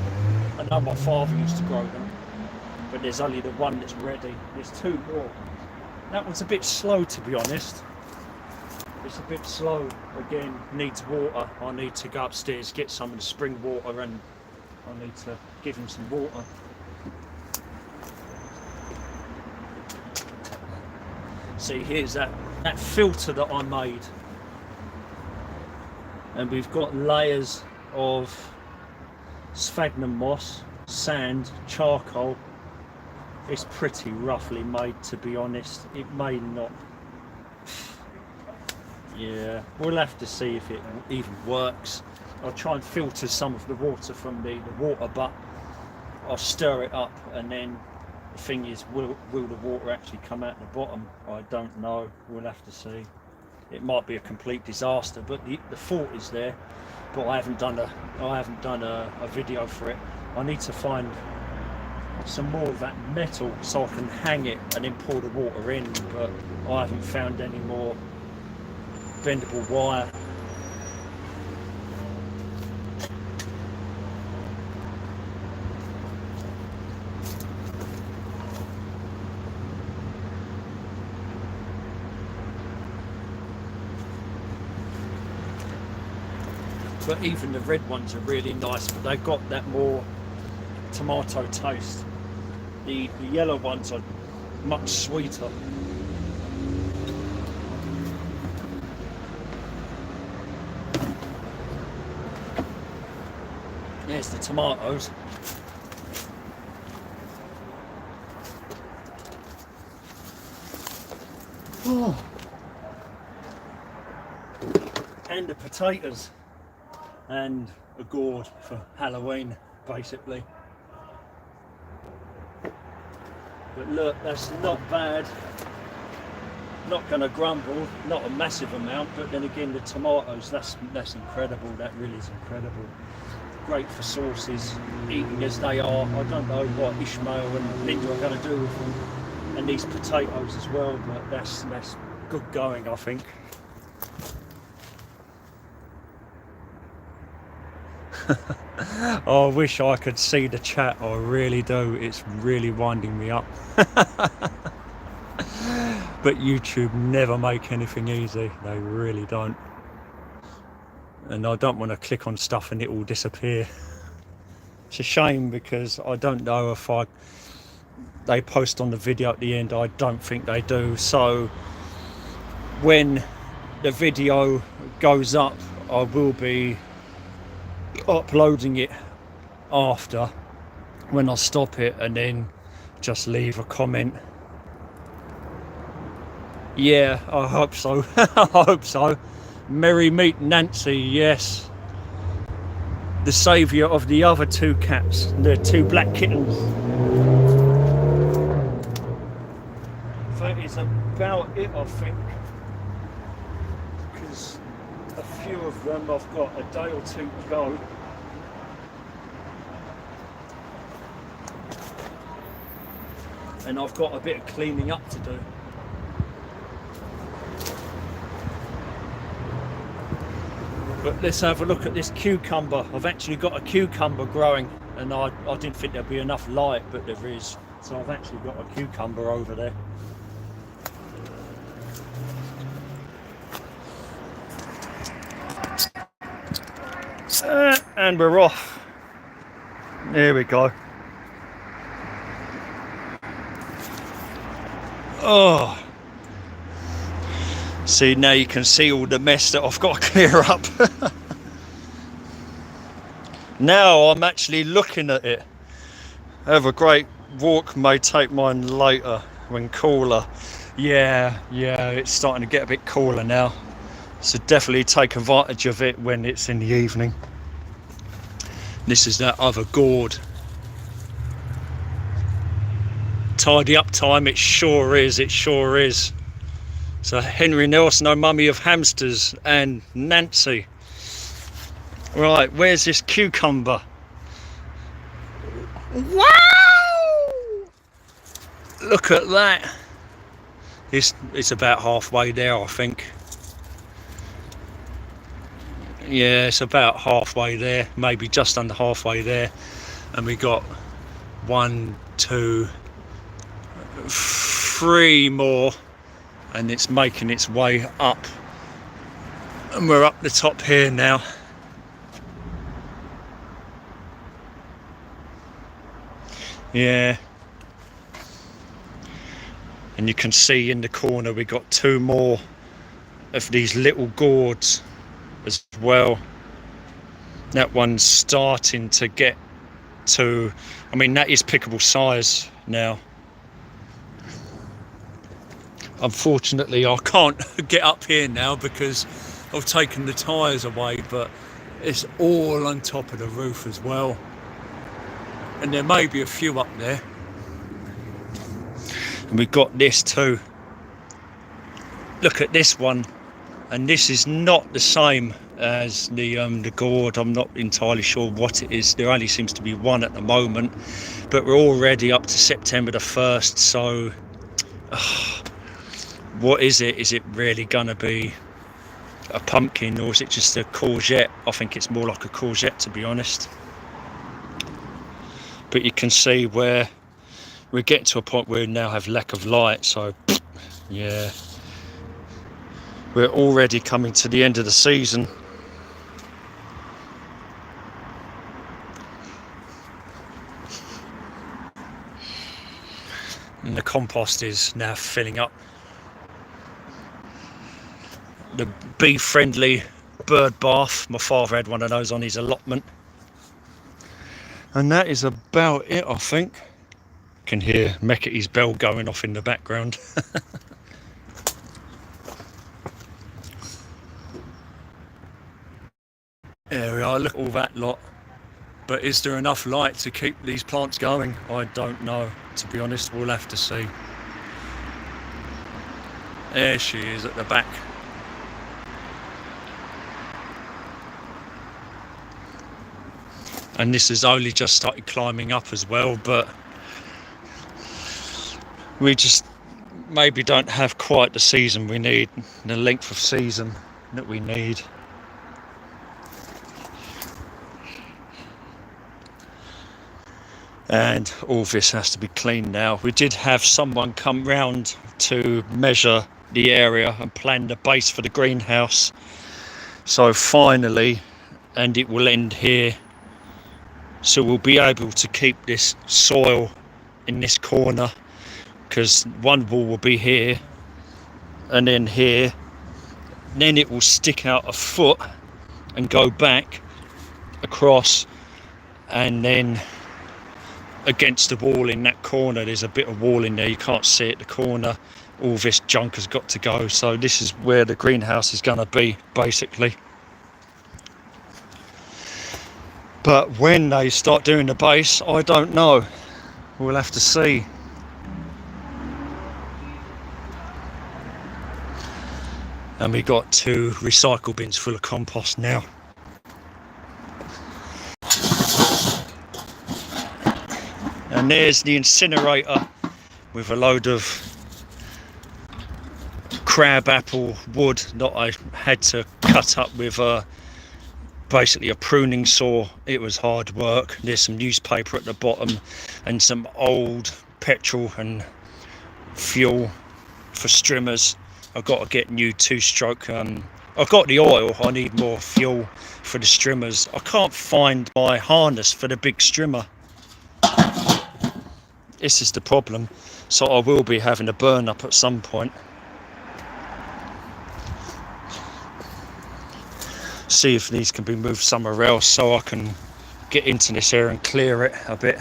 I know my father used to grow them, but there's only the one that's ready. There's 2 more. That one's a bit slow, to be honest. It's a bit slow. Again, needs water. I need to go upstairs, get some of the spring water, and I need to give him some water. See, here's that filter that I made, and we've got layers of sphagnum moss, sand, charcoal. It's pretty roughly made, to be honest. It may not, yeah, we'll have to see if it even works. I'll try and filter some of the water from the water butt. I'll stir it up, and then the thing is, will the water actually come out the bottom? I don't know. We'll have to see. It might be a complete disaster, but the thought is there. But I haven't done a video for it. I need to find some more of that metal so I can hang it and then pour the water in. But I haven't found any more bendable wire. But even the red ones are really nice, but they've got that more tomato taste. The yellow ones are much sweeter. There's the tomatoes. Oh. And the potatoes. And a gourd for Halloween, basically. But look, that's not bad. Not going to grumble, not a massive amount, but then again the tomatoes, that's incredible, that really is incredible. Great for sauces, eating as they are. I don't know what Ishmael and Linda are going to do with them, and these potatoes as well, but that's good going, I think. I wish I could see the chat, I really do, it's really winding me up. But YouTube never make anything easy, they really don't. And I don't want to click on stuff and it will disappear. It's a shame because I don't know if they post on the video at the end, I don't think they do. So when the video goes up, I will be uploading it after, when I stop it, and then just leave a comment. Yeah, I hope so. I hope so. Merry meet Nancy, yes. The saviour of the other two cats, the two black kittens. That is about it, I think. Because a few of them I've got a day or two to go. And I've got a bit of cleaning up to do. But let's have a look at this cucumber. I've actually got a cucumber growing, and I didn't think there'd be enough light, but there is. So I've actually got a cucumber over there. And we're off. There we go. Oh. See, now you can see all the mess that I've got to clear up. Now I'm actually looking at it. Have a great walk, may take mine later when cooler. Yeah, it's starting to get a bit cooler now. So definitely take advantage of it when it's in the evening. This is that other gourd. Tidy up time, it sure is, it sure is. So Henry Nelson, oh mummy of hamsters, and Nancy. Right, where's this cucumber? Wow! Look at that. It's about halfway there, I think. Yeah, it's about halfway there, maybe just under halfway there. And we got 1, 2, 3 more. And it's making its way up, and we're up the top here now. Yeah, and you can see in the corner we got 2 more of these little gourds as well. That one's starting to get to, I mean, that is pickable size now. Unfortunately, I can't get up here now because I've taken the tyres away, but it's all on top of the roof as well. And there may be a few up there. And we've got this too. Look at this one. And this is not the same as the gourd. I'm not entirely sure what it is. There only seems to be one at the moment. But we're already up to September the 1st, so... what is it? Is it really gonna be a pumpkin, or is it just a courgette? I think it's more like a courgette, to be honest. But you can see where we're getting to a point where we now have lack of light, so yeah, we're already coming to the end of the season. And the compost is now filling up. The bee-friendly bird bath. My father had one of those on his allotment. And that is about it, I think. You can hear Mechity's bell going off in the background. There we are, look at all that lot. But is there enough light to keep these plants going? I don't know, to be honest. We'll have to see. There she is at the back. And this has only just started climbing up as well, but we just maybe don't have quite the season we need, the length of season that we need. And all this has to be cleaned now. We did have someone come round to measure the area and plan the base for the greenhouse. So finally, and it will end here. So we'll be able to keep this soil in this corner, because one wall will be here and then here. Then it will stick out a foot and go back across, and then against the wall in that corner, there's a bit of wall in there, you can't see it, the corner, all this junk has got to go. So this is where the greenhouse is going to be, basically. But when they start doing the base, I don't know, we'll have to see. And we got 2 recycle bins full of compost now. And there's the incinerator with a load of crab apple wood that I had to cut up with basically a pruning saw. It was hard work. There's some newspaper at the bottom and some old petrol and fuel for strimmers. I've got to get new 2-stroke. I've got the oil, I need more fuel for the strimmers. I can't find my harness for the big strimmer. This is the problem, so I will be having a burn up at some point. See if these can be moved somewhere else so I can get into this area and clear it a bit.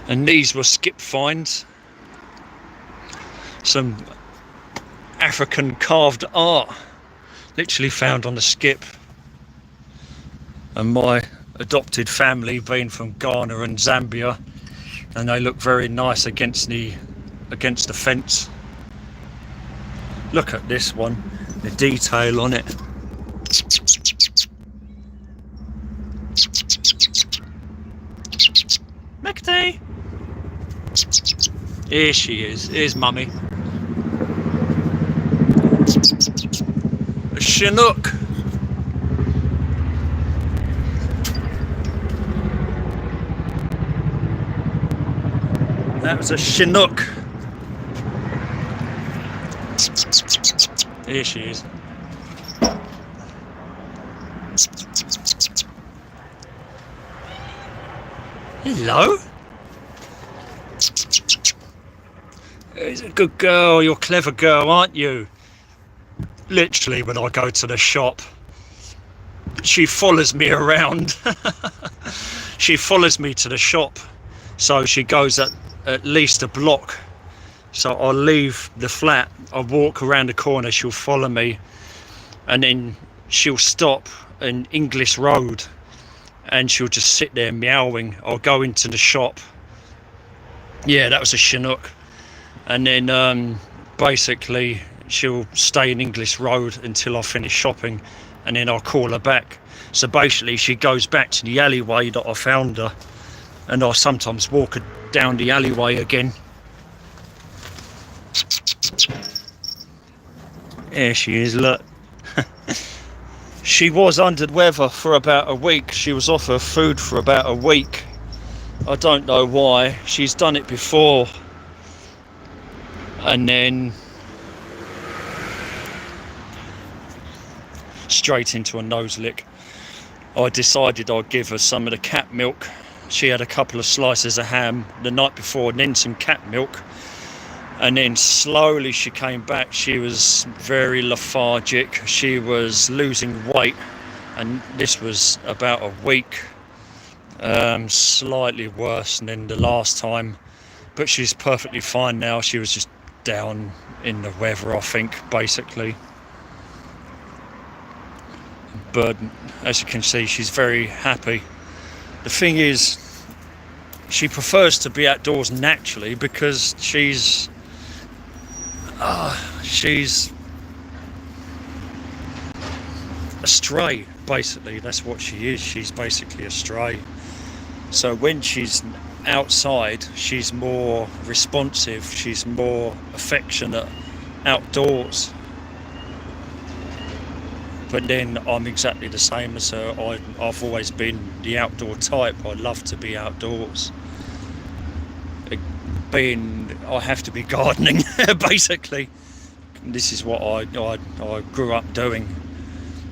And these were skip finds, some African carved art literally found on the skip. And my adopted family being from Ghana and Zambia, and they look very nice against the fence. Look at this one, the detail on it. Macatee! Here she is. Here's Mummy. A Chinook. That was a Chinook. Here she is. Hello. He's a good girl. You're a clever girl, aren't you? Literally, when I go to the shop, she follows me around. She follows me to the shop, so she goes at least a block. So I'll leave the flat, I'll walk around the corner, she'll follow me, and then she'll stop in English Road and she'll just sit there meowing. I'll go into the shop. Yeah, that was a Chinook. And then basically she'll stay in English Road until I finish shopping, and then I'll call her back. So basically she goes back to the alleyway that I found her, and I sometimes walk her down the alleyway again. There she is, look. She was under the weather for about a week. She was off her food for about a week. I don't know why. She's done it before. And then straight into a nose lick. I decided I'd give her some of the cat milk. She had a couple of slices of ham the night before and then some cat milk. And then slowly she came back. She was very lethargic. She was losing weight. And this was about a week. Slightly worse than the last time. But she's perfectly fine now. She was just down in the weather, I think, basically. But as you can see, she's very happy. The thing is, she prefers to be outdoors naturally because she's She's a stray, basically. That's what she is. She's basically a stray. So when she's outside, she's more responsive, she's more affectionate outdoors. But then I'm exactly the same as her. I've always been the outdoor type. I love to be outdoors. I have to be gardening, basically. This is what I grew up doing.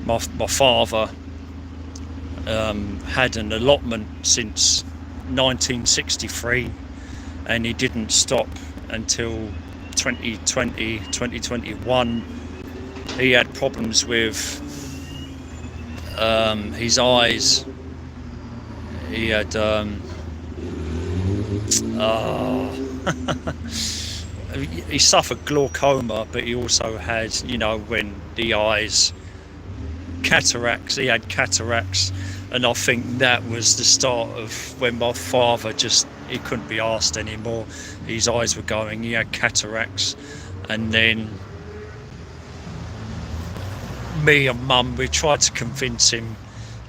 My father had an allotment since 1963, and he didn't stop until 2021. He had problems with his eyes. He had he suffered glaucoma, but he also had, when the eyes, cataracts. He had cataracts, and I think that was the start of when my father he couldn't be asked anymore. His eyes were going. He had cataracts, and then me and Mum, we tried to convince him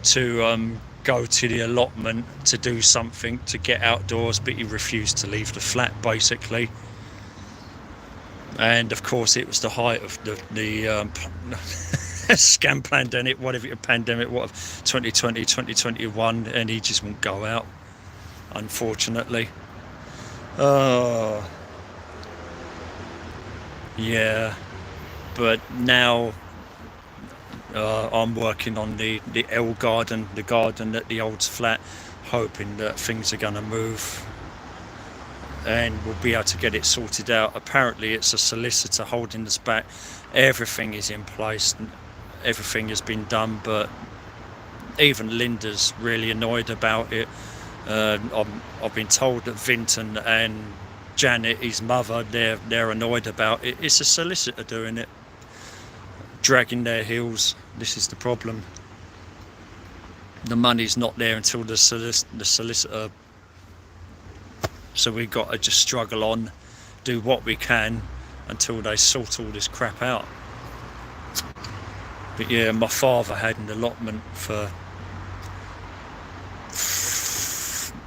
to go to the allotment to do something, to get outdoors, but he refused to leave the flat, basically. And of course, it was the height of the scam pandemic, 2020, 2021, and he just wouldn't go out, unfortunately. Yeah, but now I'm working on the L garden, the garden at the old flat, hoping that things are going to move and we'll be able to get it sorted out. Apparently it's a solicitor holding us back. Everything is in place, everything has been done, but even Linda's really annoyed about it. I've been told that Vinton and Janet, his mother, they're annoyed about it. It's a solicitor doing it, dragging their heels. This is the problem. The money's not there until the solicitor. So we've got to just struggle on, do what we can until they sort all this crap out. But yeah, my father had an allotment for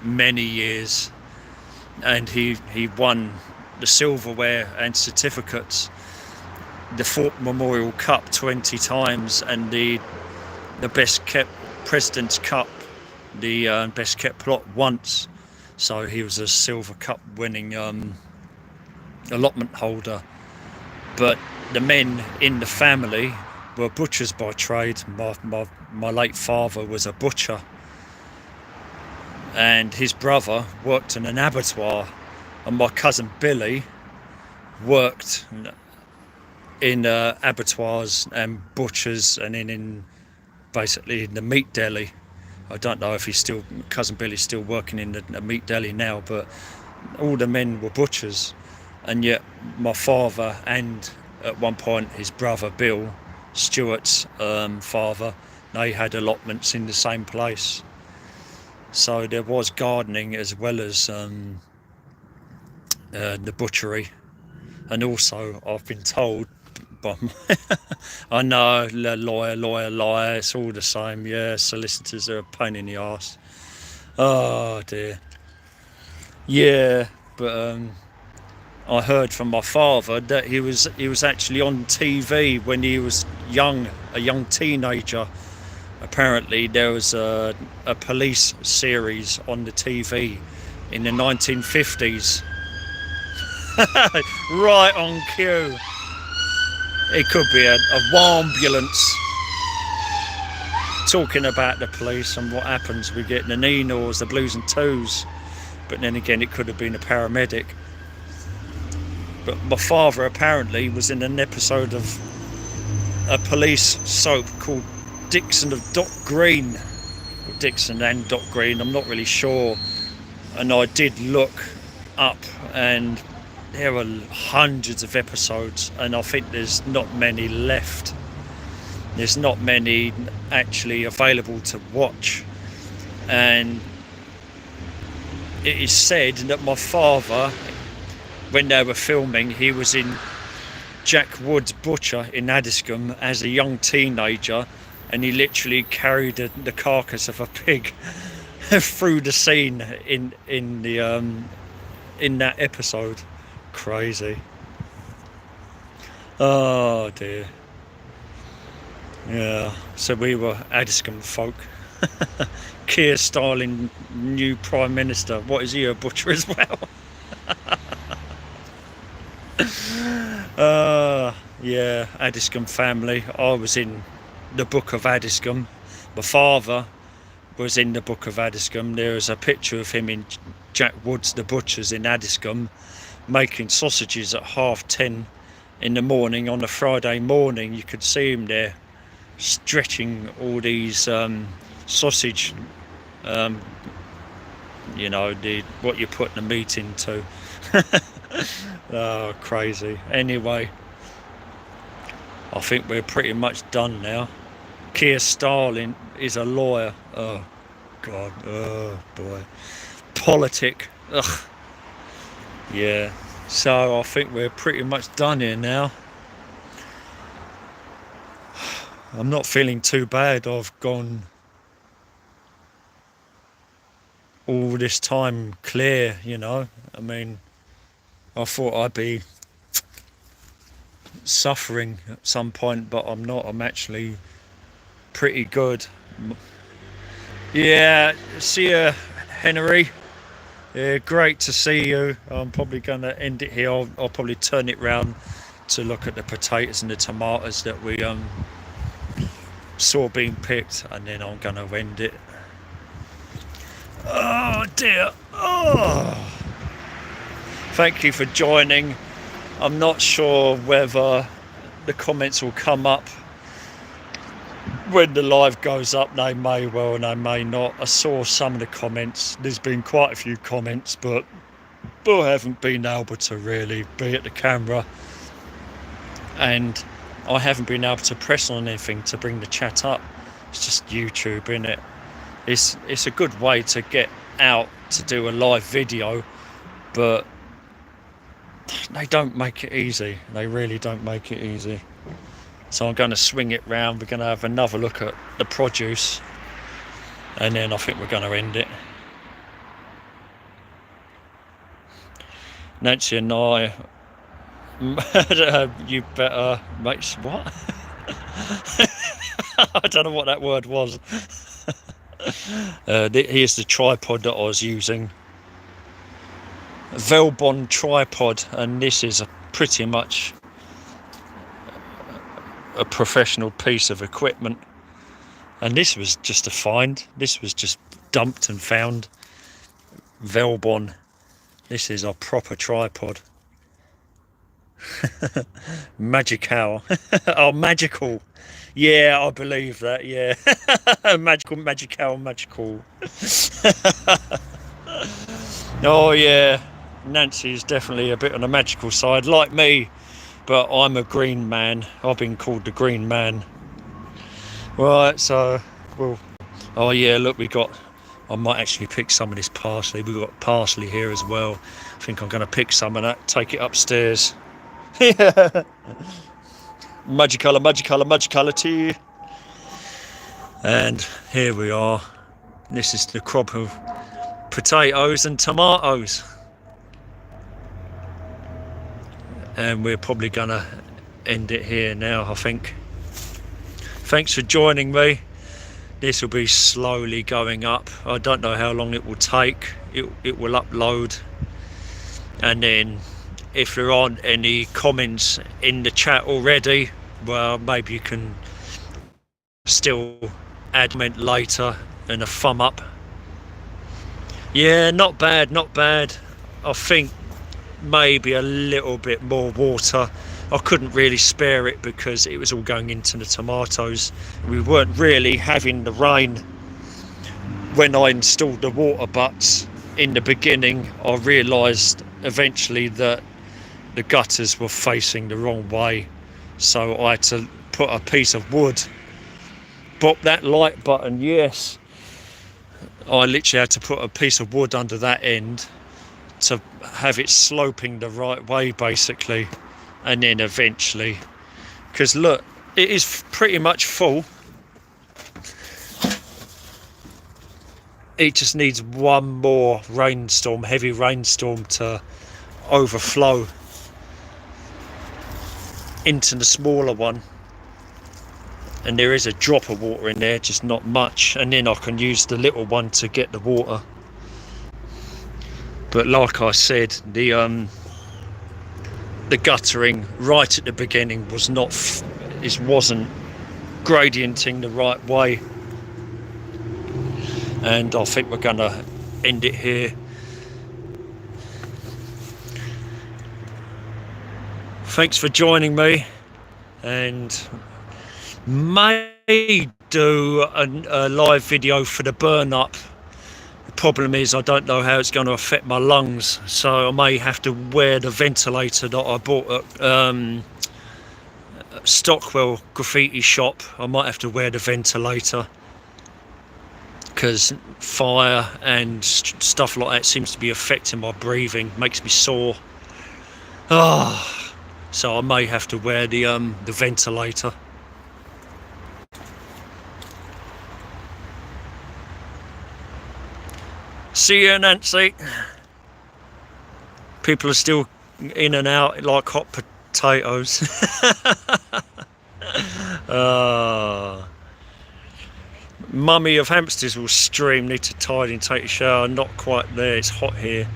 many years, and he won the silverware and certificates, the Fort Memorial Cup 20 times, and the best kept President's Cup, the best kept plot once. So he was a Silver Cup winning allotment holder. But the men in the family were butchers by trade. My late father was a butcher, and his brother worked in an abattoir, and my cousin Billy worked in abattoirs and butchers, and in basically in the meat deli. I don't know if cousin Billy's still working in the meat deli now, but all the men were butchers. And yet my father, and at one point his brother Bill, Stuart's father, they had allotments in the same place. So there was gardening as well as the butchery. And also I've been told by I know, lawyer, it's all the same. Yeah, solicitors are a pain in the arse. Oh dear. Yeah, but I heard from my father that he was actually on TV when he was a young teenager. Apparently there was a police series on the TV in the 1950s. Right on cue. It could be a ambulance talking about the police and what happens. We get the Ninos, the blues and twos, but then again it could have been a paramedic. But my father apparently was in an episode of a police soap called Dixon of Dock Green, or Dixon and Dock Green, I'm not really sure. And I did look up, and there are hundreds of episodes, and I think there's not many left. There's not many actually available to watch. And it is said that my father, when they were filming, he was in Jack Wood's butcher in Addiscombe as a young teenager, and he literally carried the carcass of a pig through the scene in that episode. Crazy. Oh dear. Yeah, so we were Addiscombe folk. Keir Starling, new Prime Minister. What, is he a butcher as well? Yeah, Addiscombe family. I was in the Book of Addiscombe. My father was in the Book of Addiscombe. There is a picture of him in Jack Wood's The Butchers in Addiscombe, making sausages at 10:30 in the morning on a Friday morning. You could see him there stretching all these sausage, you know, what you put the meat into. Oh, crazy. Anyway, I think we're pretty much done now. Keir Starling is a lawyer. Oh God, oh boy. Politic. Ugh. Yeah, so I think we're pretty much done here now. I'm not feeling too bad. I've gone all this time clear, you know. I mean, I thought I'd be suffering at some point, but I'm not. I'm actually pretty good. Yeah, see you, Henry. Yeah, great to see you. I'm probably going to end it here. I'll probably turn it round to look at the potatoes and the tomatoes that we saw being picked, and then I'm going to end it. Oh dear. Oh. Thank you for joining. I'm not sure whether the comments will come up when the live goes up. They may well and they may not. I saw some of the comments. There's been quite a few comments, but I haven't been able to really be at the camera, and I haven't been able to press on anything to bring the chat up. It's just YouTube, innit? It's a good way to get out to do a live video, but they don't make it easy. They really don't make it easy. So I'm going to swing it round. We're going to have another look at the produce, and then I think we're going to end it. Nancy and I, you better make what? I don't know what that word was. Here's the tripod that I was using. Velbon tripod, and this is pretty much a professional piece of equipment, and this was just a find. This was just dumped and found. Velbon, this is a proper tripod. Magical. Oh, magical. Yeah, I believe that. Yeah. magical. Oh yeah, Nancy's definitely a bit on the magical side, like me, but I'm a green man. I've been called the green man. Right, so, well, oh yeah, look, I might actually pick some of this parsley. We've got parsley here as well. I think I'm going to pick some of that, take it upstairs. Yeah. Magicolour tea. And here we are. This is the crop of potatoes and tomatoes. And we're probably going to end it here now, I think. Thanks for joining me. This will be slowly going up. I don't know how long it will take. It will upload, and then if there aren't any comments in the chat already, well, maybe you can still add comment later and a thumb up. Yeah, not bad. I think maybe a little bit more water. I couldn't really spare it because it was all going into the tomatoes. We weren't really having the rain. When I installed the water butts in the beginning, I realised eventually that the gutters were facing the wrong way, so I had to put a piece of wood. Bop that like button, yes. I literally had to put a piece of wood under that end to have it sloping the right way, basically. and then eventually, because look, it is pretty much full. It just needs one more rainstorm, heavy rainstorm, to overflow into the smaller one, and there is a drop of water in there, just not much, and then I can use the little one to get the water. But like I said, the guttering right at the beginning wasn't gradienting the right way, and I think we're gonna end it here. Thanks for joining me, and may do a live video for the burn up. The problem is I don't know how it's going to affect my lungs, so I may have to wear the ventilator that I bought at Stockwell graffiti shop. I might have to wear the ventilator because fire and stuff like that seems to be affecting my breathing, makes me sore. So I may have to wear the ventilator. See you, Nancy. People are still in and out like hot potatoes. Mummy of hamsters will stream. Need to tidy and take a shower. Not quite there. It's hot here,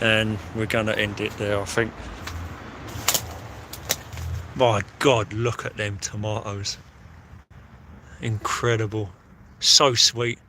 and we're gonna end it there, I think. My God, look at them tomatoes. Incredible. So sweet.